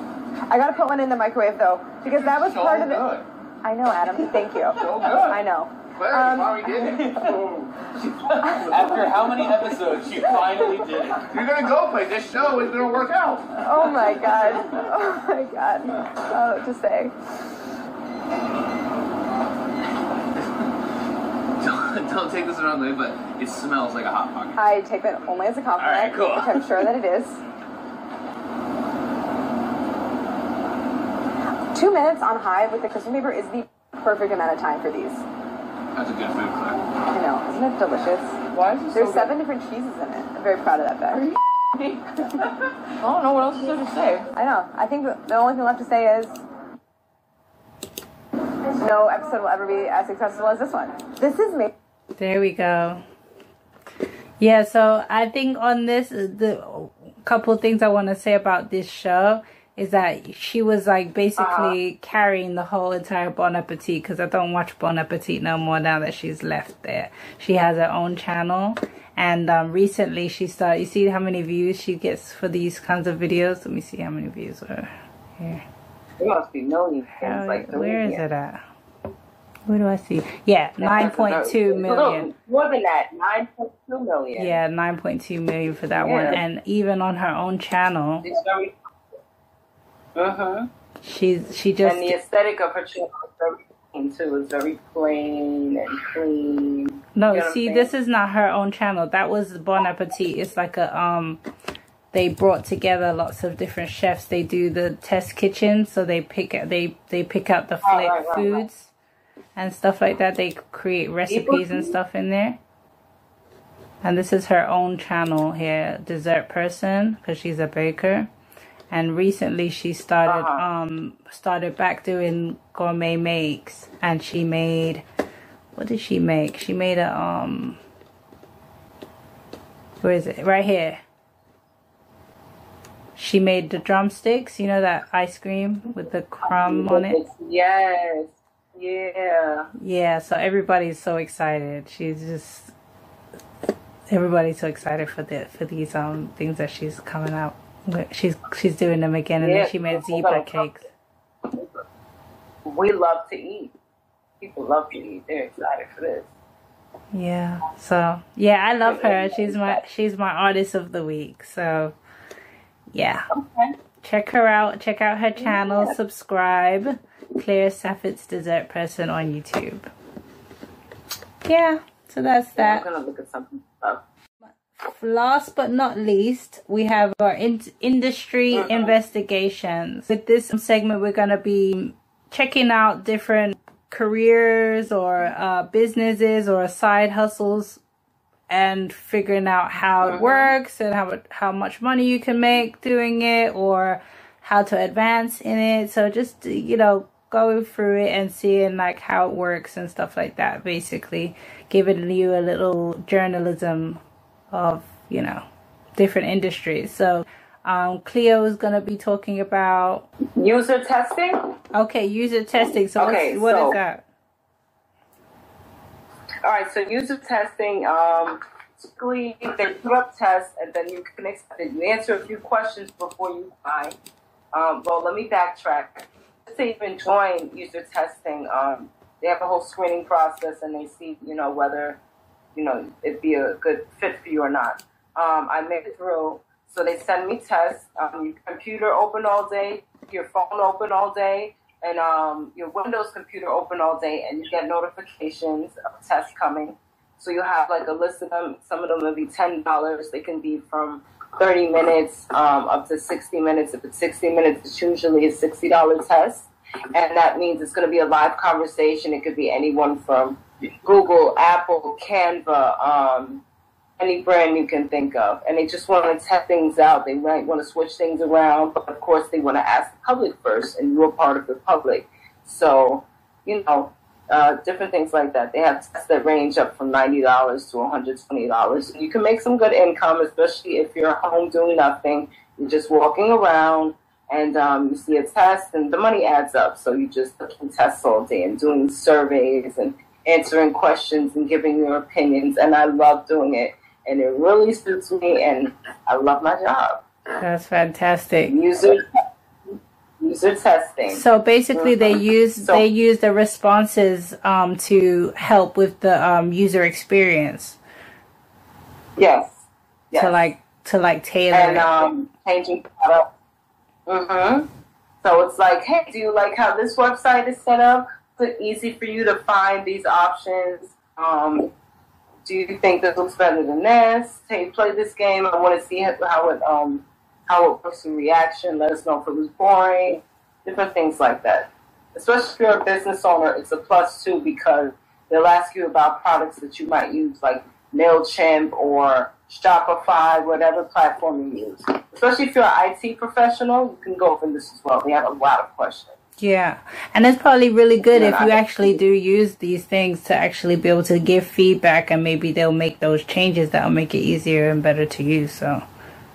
I gotta put one in the microwave though, because that was
so
part of it.
Good.
I know, Adam. Thank you.
So good.
I know.
Finally did it. After how many episodes, she finally did it. You're gonna go play. This show is gonna work out.
Oh my god. Oh my god. Oh, to say.
Don't take this the wrong way, but it smells like a Hot Pocket.
I take that only as a compliment,
Alright, cool.
which I'm sure that it is. 2 minutes on high with the Christmas paper is the perfect amount of time for these.
That's a good food clip.
I know, isn't it delicious?
Why is it
There's
so
7 different cheeses in it. I'm very proud of that bag.
I don't know what else is there to say.
I know. I think the only thing left to say is no episode will ever be as successful as this one. This is me.
There we go. Yeah, so I think on this, the couple things I want to say about this show is that she was like basically carrying the whole entire Bon Appetit, because I don't watch Bon Appetit no more now that she's left there. She has her own channel, and recently she started, you see how many views she gets for these kinds of videos? Let me see how many views are here.
There must be millions. Like
where is it at? Where do I see? Yeah, 9.2 million.
More than that, 9.2 million.
Yeah, 9.2 million for that one. And even on her own channel,
it's very
she just,
and the aesthetic of her channel is very clean too. It's very plain and clean.
No,
you know
see, this is not her own channel. That was Bon Appetit. It's like a they brought together lots of different chefs. They do the test kitchen, so they pick out the foods and stuff like that. They create recipes and stuff in there. And this is her own channel here, Dessert Person, because she's a baker. And recently she started back doing gourmet makes, and she made, what did she make? She made a where is it? Right here. She made the drumsticks, you know, that ice cream with the crumb on it?
Yes. Yeah.
Yeah, so everybody's so excited. Everybody's so excited for these things that she's coming out. She's doing them again, and then she made zebra cakes.
We love to eat. People love to eat. They're excited for this.
Yeah. So yeah, I love her. She's my artist of the week. So yeah. Okay. Check her out. Check out her channel. Subscribe. Claire Safford's Dessert Person on YouTube. Yeah. So that's that.
I'm gonna look at something up.
Last but not least, we have our industry investigations. With this segment, we're going to be checking out different careers or businesses or side hustles and figuring out how it works and how much money you can make doing it or how to advance in it. So just, you know, going through it and seeing like how it works and stuff like that, basically giving you a little journalism of, you know, different industries. So Cleo is going to be talking about
user testing.
Okay, user testing. So what is that?
All right, so user testing, basically they put up tests and then you can accept it. You answer a few questions before you buy. Well, let me backtrack. Let's say you've been joining user testing. They have a whole screening process and they see, you know, whether, you know, it'd be a good fit for you or not. I made it through. So they send me tests. Your computer open all day, your phone open all day, and your Windows computer open all day, and you get notifications of tests coming. So you have like a list of them. Some of them will be $10. They can be from 30 minutes up to 60 minutes. If it's 60 minutes, it's usually a $60 test. And that means it's going to be a live conversation. It could be anyone from Google, Apple, Canva, any brand you can think of. And they just want to test things out. They might want to switch things around, but of course they want to ask the public first, and you're part of the public. So, you know, different things like that. They have tests that range up from $90 to $120. And you can make some good income, especially if you're home doing nothing. You're just walking around, and you see a test, and the money adds up. So you just taking tests all day and doing surveys and answering questions and giving your opinions. And I love doing it. And it really suits me, and I love my job.
That's fantastic.
User user testing.
So basically, they use the responses to help with the user experience.
Yes.
To like tailor
and changing product. So it's like, hey, do you like how this website is set up? Is it easy for you to find these options? Do you think this looks better than this? Hey, play this game. I want to see how it works in reaction. Let us know if it was boring. Different things like that. Especially if you're a business owner, it's a plus too, because they'll ask you about products that you might use, like MailChimp or Shopify, whatever platform you use. Especially if you're an IT professional, you can go over this as well. They have a lot of questions.
Yeah, and it's probably really good if you actually do use these things to actually be able to give feedback, and maybe they'll make those changes that'll make it easier and better to use. So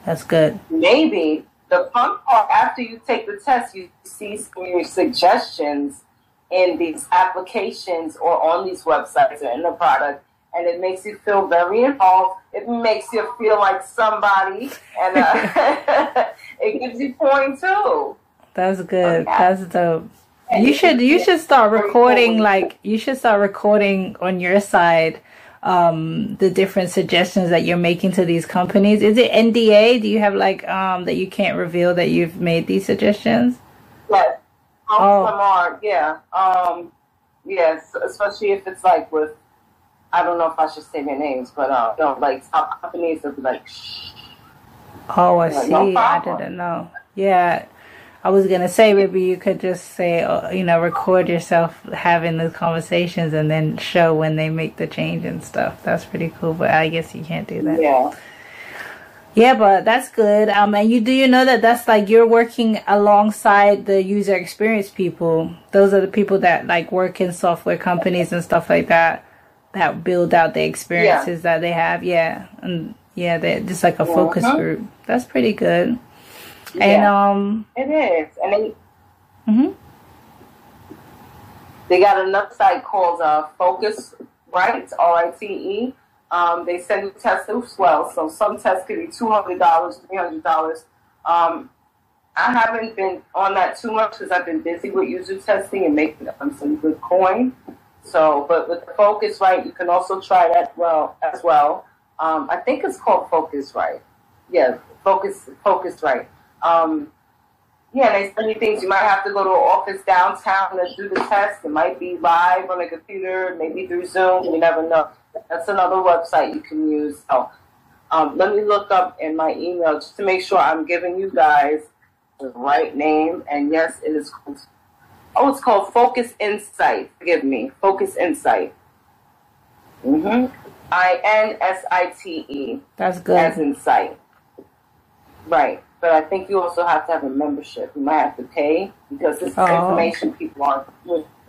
that's good.
Maybe the fun part, after you take the test, you see some of your suggestions in these applications or on these websites or in the product, and it makes you feel very involved. It makes you feel like somebody, and it gives you points too.
That's good. That's dope. You should start recording, like, you should start recording on your side the different suggestions that you're making to these companies. Is it NDA? Do you have like that you can't reveal that you've made these suggestions?
Yes. Some are, yeah. Yes, especially if it's like with, I don't know if I should say their names, but like top companies that be like, shh.
Oh, I see. I didn't know. Yeah. I was going to say, maybe you could just say, record yourself having those conversations and then show when they make the change and stuff. That's pretty cool, but I guess you can't do that.
Yeah.
Yeah, but that's good. And you know that that's like you're working alongside the user experience people. Those are the people that like work in software companies and stuff like that build out the experiences that they have. Yeah. And yeah, they're just like a focus group. That's pretty good.
Yeah,
and
it is, and they got another site called Focus Right, RITE. They send you tests as well, so some tests could be $200, $300. I haven't been on that too much because I've been busy with user testing and making some good coin. So, but with the Focus Right, you can also try that as well. I think it's called Focus Right. Yeah, Focus Right. They send you things. You might have to go to an office downtown and do the test. It might be live on a computer, maybe through Zoom. You never know. That's another website you can use. So let me look up in my email just to make sure I'm giving you guys the right name. And yes, it is called, it's called Focus Insight. Forgive me. Focus Insight. INSITE.
That's good.
As Insight. Right. But I think you also have to have a membership. You might have to pay because this is information people aren't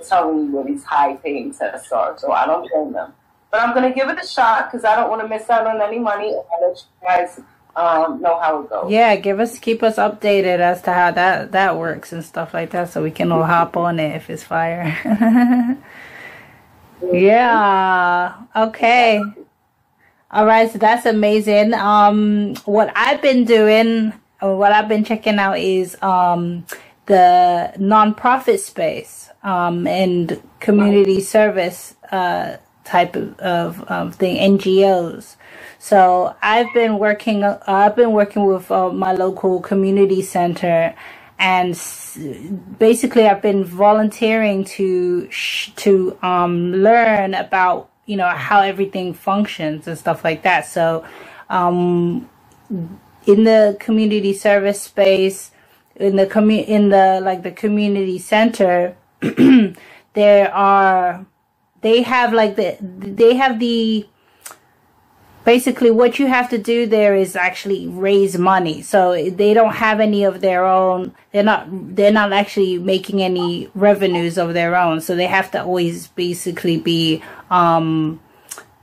telling you where these high-paying tests are. So I don't blame them. But I'm going to give it a shot because I don't want to miss out on any money. I'll let you guys know how it goes.
Yeah, keep us updated as to how that works and stuff like that, so we can all hop on it if it's fire. Yeah. Okay. All right. So that's amazing. What I've been doing. What I've been checking out is the nonprofit space and community service type of thing, NGOs. So I've been working with my local community center, and basically I've been volunteering to learn about how everything functions and stuff like that. So in the community service space, in the community center, they have basically what you have to do there is actually raise money. So they don't have any of their own. They're not actually making any revenues of their own. So they have to always basically be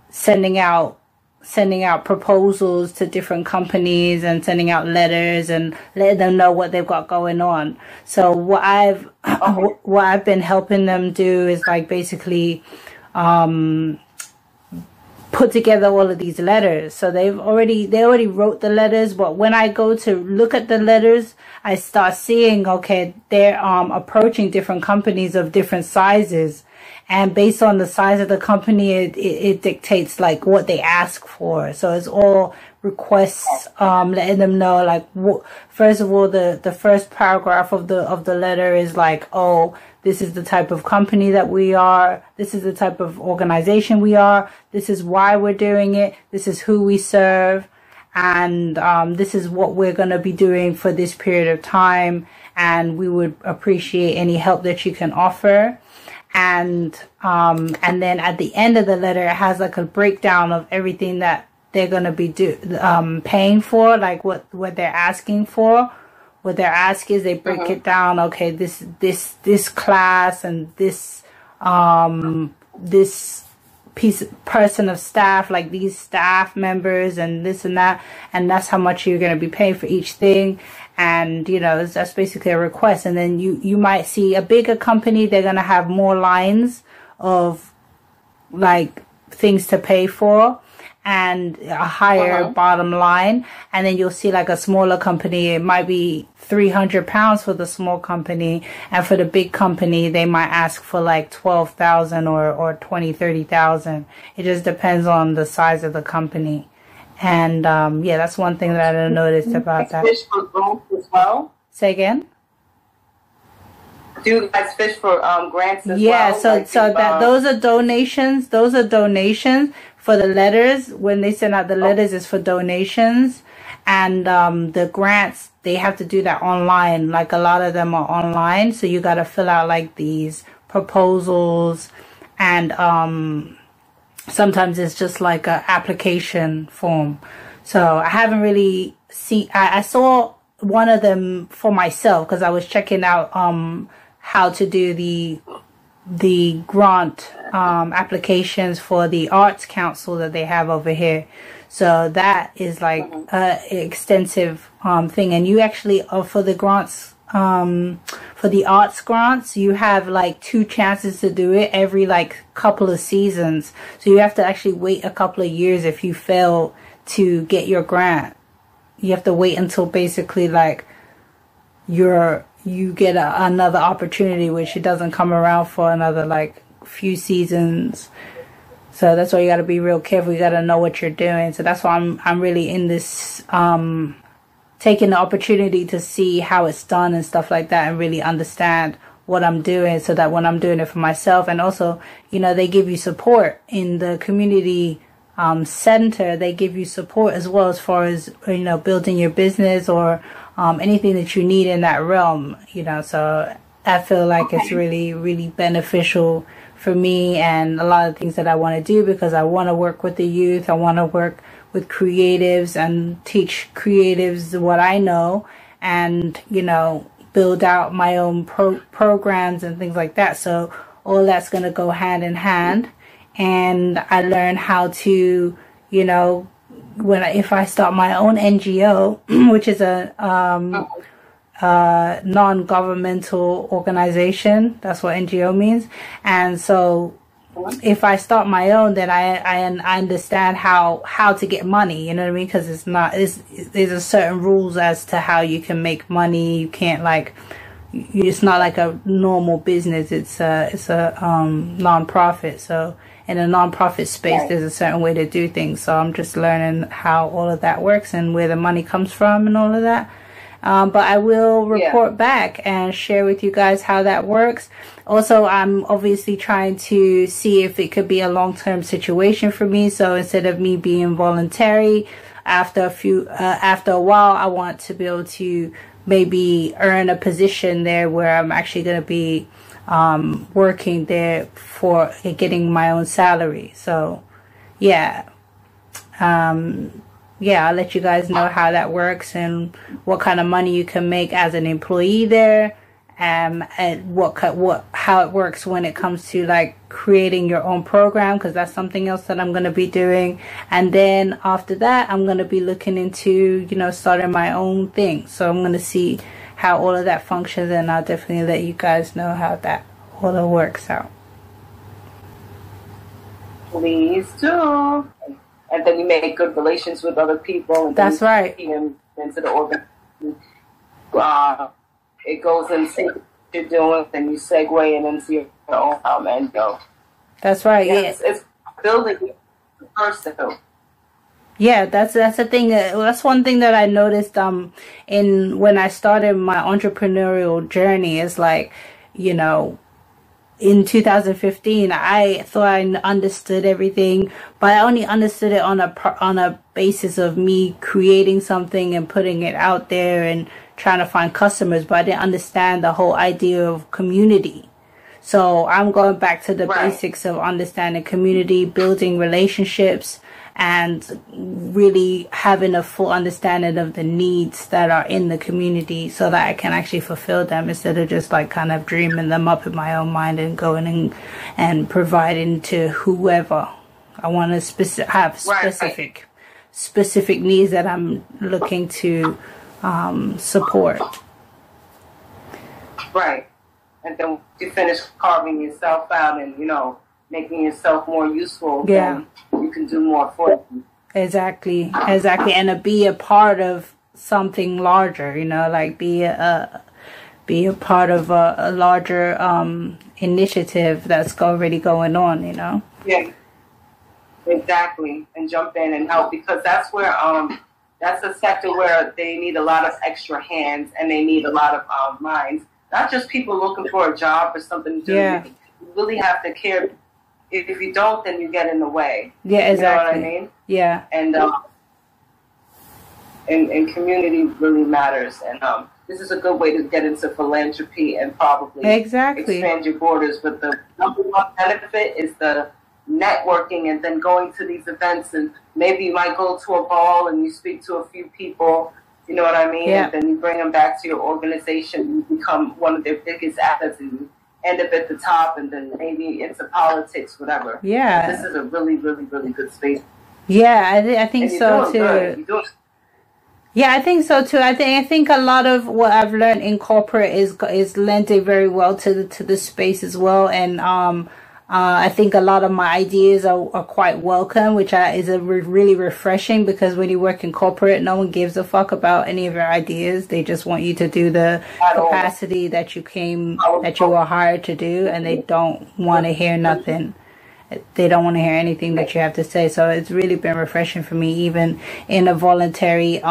sending out proposals to different companies and sending out letters and letting them know what they've got going on. So what I've been helping them do is like basically put together all of these letters. So they already wrote the letters, but when I go to look at the letters, I start seeing, okay, they're approaching different companies of different sizes, and based on the size of the company, it dictates like what they ask for. So it's all requests, letting them know, like, first of all, the first paragraph of the letter is like, oh, this is the type of company that we are. This is the type of organization we are. This is why we're doing it. This is who we serve. And this is what we're going to be doing for this period of time. And we would appreciate any help that you can offer. And then at the end of the letter, it has like a breakdown of everything that they're going to be paying for, like what they're asking for. What their ask is, they break it down. Okay, this class and this person of staff, like these staff members and this and that, and that's how much you're going to be paying for each thing. And that's basically a request. And then you might see a bigger company, they're going to have more lines of things to pay for and a higher bottom line. And then you'll see like a smaller company, it might be £300 for the small company, and for the big company they might ask for like 12,000 or 30,000. It just depends on the size of the company. And that's one thing that I noticed about that.
Fish for grants as well?
Say again?
Do you guys fish for grants as well?
Yeah, so those are donations. Those are donations for the letters. When they send out the letters, it's for donations. And the grants, they have to do that online. Like a lot of them are online. So you got to fill out like these proposals. And sometimes it's just like an application form. So I haven't really seen, I saw one of them for myself because I was checking out how to do the grant applications for the Arts Council that they have over here. So that is like an extensive thing. And you actually, for the grants, for the arts grants, you have like 2 chances to do it every like couple of seasons. So you have to actually wait a couple of years if you fail to get your grant. You have to wait until basically like you get another opportunity, which it doesn't come around for another like few seasons. So that's why you got to be real careful. You got to know what you're doing. So that's why I'm really in this taking the opportunity to see how it's done and stuff like that, and really understand what I'm doing, so that when I'm doing it for myself, and also they give you support in the community center. They give you support as well, as far as building your business or anything that you need in that realm. So I feel like it's really, really beneficial for me and a lot of things that I want to do, because I want to work with the youth. I want to work with creatives and teach creatives what I know, and build out my own programs and things like that. So all that's going to go hand in hand. And I learn how to, if I start my own NGO, which is a non-governmental organization. That's what NGO means. And so if I start my own, then I understand how to get money, you know what I mean? Because there's a certain rules as to how you can make money. You can't it's not like a normal business. It's a non-profit. So in a non-profit space, there's a certain way to do things. So I'm just learning how all of that works and where the money comes from and all of that. But I will report back and share with you guys how that works. Also, I'm obviously trying to see if it could be a long-term situation for me. So instead of me being voluntary, after a while, I want to be able to maybe earn a position there where I'm actually going to be working there for getting my own salary. So I'll let you guys know how that works and what kind of money you can make as an employee there, and how it works when it comes to like creating your own program, because that's something else that I'm going to be doing. And then after that, I'm going to be looking into starting my own thing. So I'm going to see how all of that functions, and I'll definitely let you guys know how that all works out.
Please do. and then you make good relations with other people. And
that's right.
Into the organization. It goes into what you're doing, then you segue into your own and go.
That's right.
Yes, it's building the person.
Yeah, that's the thing. That's one thing that I noticed in when I started my entrepreneurial journey is like, you know, in 2015, I thought I understood everything, but I only understood it on a basis of me creating something and putting it out there and trying to find customers, but I didn't understand the whole idea of community. So I'm going back to the basics of understanding community, building relationships, and really having a full understanding of the needs that are in the community so that I can actually fulfill them instead of just like kind of dreaming them up in my own mind and going and providing to whoever. I want to have specific needs that I'm looking to support.
Right. And then you finish carving yourself out and, you know, making yourself more useful.
Yeah.
You can do more for them.
Exactly. And to be a part of something larger, you know, like be a part of a larger initiative that's already going on, you know.
Yeah. Exactly. And jump in and help, because that's where that's a sector where they need a lot of extra hands and they need a lot of minds. Not just people looking for a job or something to do.
Yeah.
You really have to care. If you don't, then you get in the way.
Yeah, exactly.
You know what I mean?
Yeah.
And community really matters. And this is a good way to get into philanthropy and probably expand your borders. But the number one benefit is the networking and then going to these events. And maybe you might go to a ball and you speak to a few people. You know what I mean?
Yeah.
And then you bring them back to your organization. You become one of their biggest assets and you end up at the top and then maybe into politics, whatever.
Yeah.
This is a really, really, really good space.
Yeah, I think so too. Yeah, I think so too. I think a lot of what I've learned in corporate is lending very well to the space as well, and I think a lot of my ideas are quite welcome, which is really refreshing, because when you work in corporate, no one gives a fuck about any of your ideas. They just want you to do the capacity that you were hired to do, and they don't want to hear nothing. They don't want to hear anything that you have to say. So it's really been refreshing for me, even in a voluntary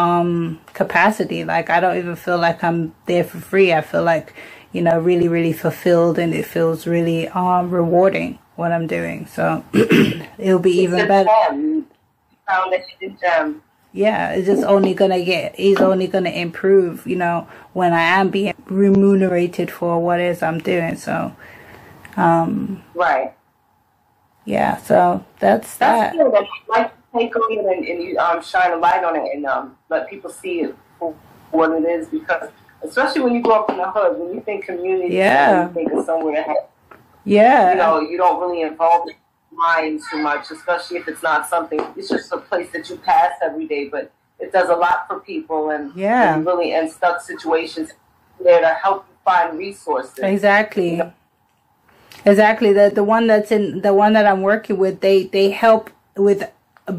capacity. Like, I don't even feel like I'm there for free. I feel like, you know, really, really fulfilled, and it feels really rewarding what I'm doing. So it'll be even better.
Found a hidden gem.
Yeah, it's only gonna improve, you know, when I am being remunerated for what it is I'm doing. So
right.
Yeah, so that's that.
Good. I'd like to take on it and you shine a light on it and let people see it for what it is, because especially when you grow up in the hood, when you think community, you think of somewhere to have.
Yeah.
You know, you don't really involve your mind too much, especially if it's not something, it's just a place that you pass every day, but it does a lot for people, and you're really in stuck situations there to help you find resources.
Exactly.
You know?
Exactly. The one that I'm working with, they help with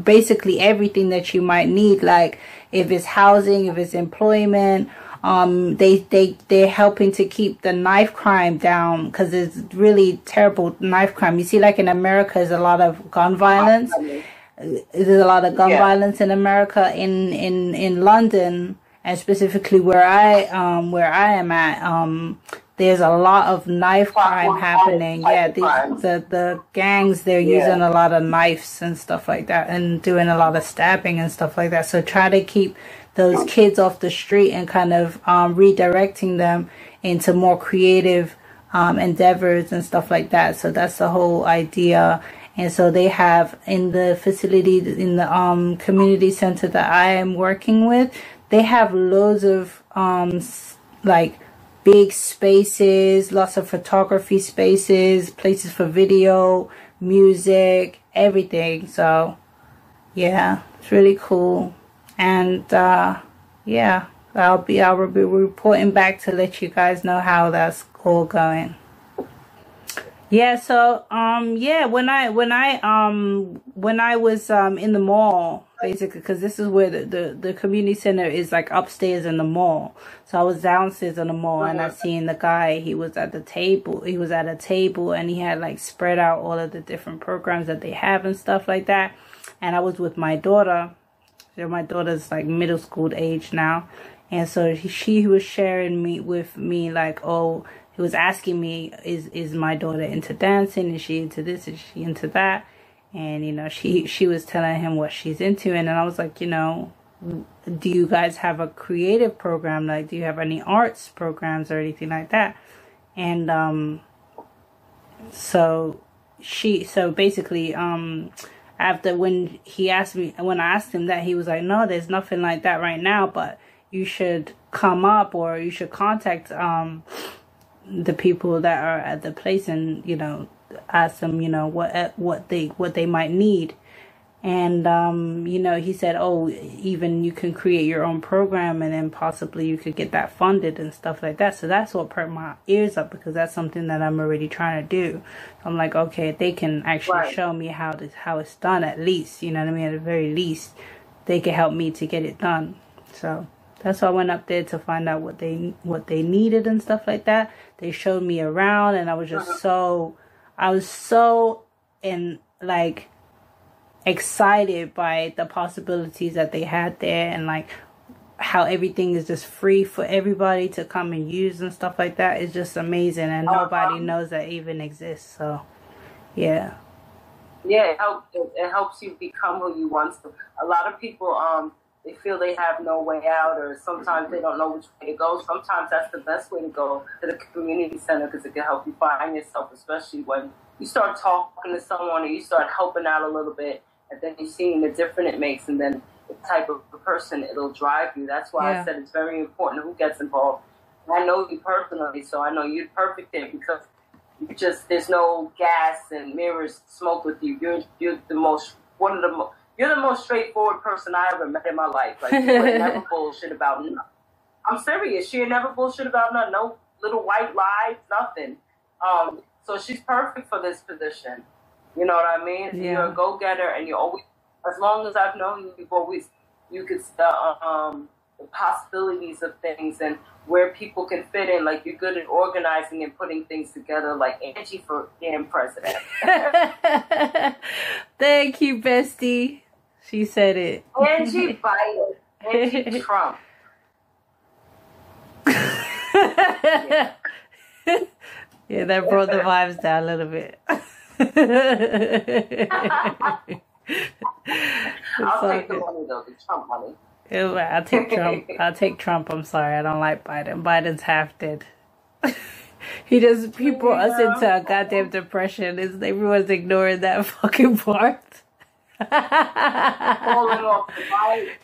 basically everything that you might need, like if it's housing, if it's employment. They're helping to keep the knife crime down, because it's really terrible knife crime. You see, like in America, there's a lot of gun violence. There's a lot of gun violence in America. In London, and specifically where I am at, there's a lot of knife crime happening. Yeah, the gangs, they're using a lot of knives and stuff like that, and doing a lot of stabbing and stuff like that. So try to keep those kids off the street and kind of redirecting them into more creative endeavors and stuff like that. So that's the whole idea. And so they have in the facility, in the community center that I am working with, they have loads of like big spaces, lots of photography spaces, places for video, music, everything. So yeah, it's really cool. And yeah, I'll be reporting back to let you guys know how that's all going. Yeah, so yeah, when I was in the mall, basically, because this is where the community center is, like upstairs in the mall. So I was downstairs in the mall, and I seen the guy. He was at the table. He was at a table, and he had like spread out all of the different programs that they have and stuff like that. And I was with my daughter. So my daughter's like middle school age now, and so she was sharing with me like, oh. He was asking me, is my daughter into dancing? Is she into this? Is she into that? And, you know, she was telling him what she's into. And then I was like, you know, do you guys have a creative program? Like, do you have any arts programs or anything like that? And so basically, after when I asked him that, he was like, no, there's nothing like that right now, but you should come up, or you should contact the people that are at the place, and, you know, ask them, you know, what they might need. And you know, he said, oh, even you can create your own program, and then possibly you could get that funded and stuff like that. So that's what perked my ears up, because that's something that I'm already trying to do. I'm like, okay, if they can actually show me how it's done, at least, you know what I mean, at the very least, they can help me to get it done. So that's why I went up there, to find out what they needed and stuff like that. They showed me around, and I was just so excited by the possibilities that they had there, and like how everything is just free for everybody to come and use and stuff like that. It's just amazing, and nobody knows that even exists. So yeah.
Yeah, it helps you become who you want to. A lot of people they feel they have no way out, or sometimes they don't know which way to go. Sometimes that's the best way to go, to the community center, because it can help you find yourself, especially when you start talking to someone, or you start helping out a little bit, and then you're seeing the difference it makes, and then the type of person it'll drive you. That's why I said it's very important who gets involved. And I know you personally, so I know you're perfect there, because there's no gas and mirrors smoke with you. You're the most straightforward person I ever met in my life. Like, you would never bullshit about nothing. I'm serious. She never bullshit about nothing. No little white lies, nothing. So she's perfect for this position. You know what I mean? Yeah. You're a go-getter, and you always, as long as I've known you, you could the possibilities of things and where people can fit in. Like, you're good at organizing and putting things together, like Angie for damn president.
Thank you, bestie. She said it.
Angie Biden. Angie Trump.
Yeah, that brought the vibes down a little bit.
I'll take the money, though, the Trump money.
I'll take Trump. I'll take Trump. I'm sorry, I don't like Biden. Biden's half dead. He brought us into a goddamn depression. Everyone's ignoring that fucking part.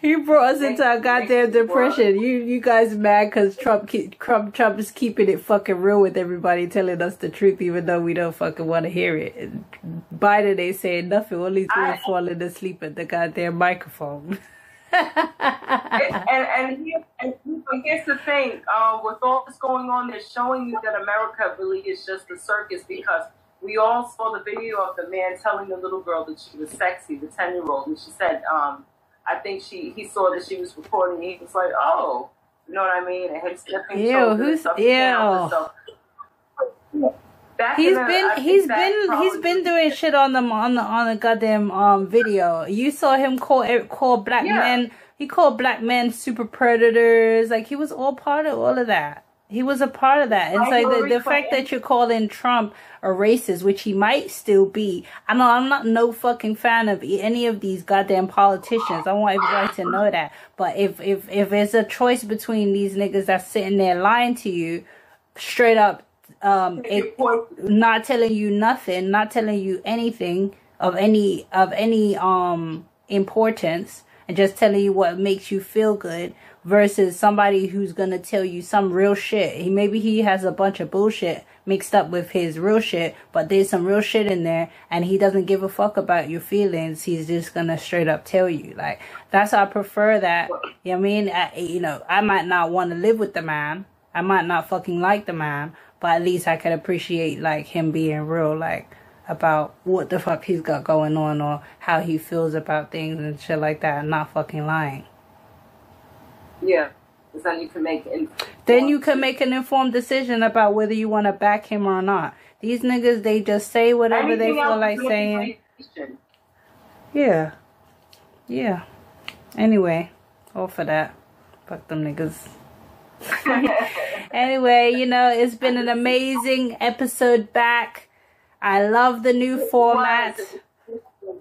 He brought us into a goddamn depression. You guys mad because Trump is keeping it fucking real with everybody, telling us the truth, even though we don't fucking want to hear it. And Biden ain't saying nothing. All he's doing is falling asleep at the goddamn microphone.
and here's the thing, with all this going on, they're showing you that America really is just a circus, because we all saw the video of the man telling the little girl that she was sexy, the 10-year-old, and she said, I think he saw that she was recording, and he was like, oh, you know what I mean? And him sniffing
He's been doing shit on the goddamn video. You saw him call black men. He called black men super predators. Like, he was all part of all of that. He was a part of that. And so the fact that you're calling Trump a racist, which he might still be. I'm not no fucking fan of any of these goddamn politicians. I want everybody to know that. But if it's a choice between these niggas that's sitting there lying to you, straight up, not telling you nothing, not telling you anything of any importance, and just telling you what makes you feel good, versus somebody who's gonna tell you some real shit. Maybe he has a bunch of bullshit mixed up with his real shit, but there's some real shit in there, and he doesn't give a fuck about your feelings. He's just gonna straight up tell you. Like, that's how I prefer that. You know what I mean? I might not want to live with the man. I might not fucking like the man, but at least I could appreciate like him being real, like about what the fuck he's got going on or how he feels about things and shit like that, and not fucking lying.
Yeah, because then you can make
an informed decision about whether you want to back him or not. These niggas, they just say whatever they feel like saying. Yeah. Yeah. Anyway, all for that. Fuck them niggas. Anyway, you know, it's been an amazing episode back. I love the new format.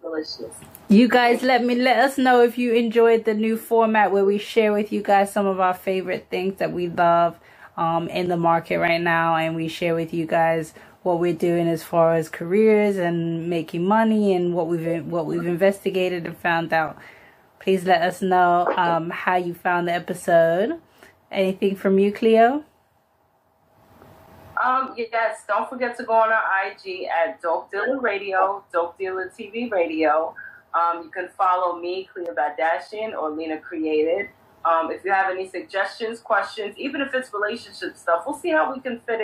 Delicious.
You guys let us know if you enjoyed the new format where we share with you guys some of our favorite things that we love in the market right now, and we share with you guys what we're doing as far as careers and making money and what we've investigated and found out. Please let us know how you found the episode. Anything from you, Cleo?
Yes, don't forget to go on our IG at Dope Dealer Radio, Dope Dealer TV Radio. You can follow me, Cleo Badashian, or LinaCreated. If you have any suggestions, questions, even if it's relationship stuff, we'll see how we can fit it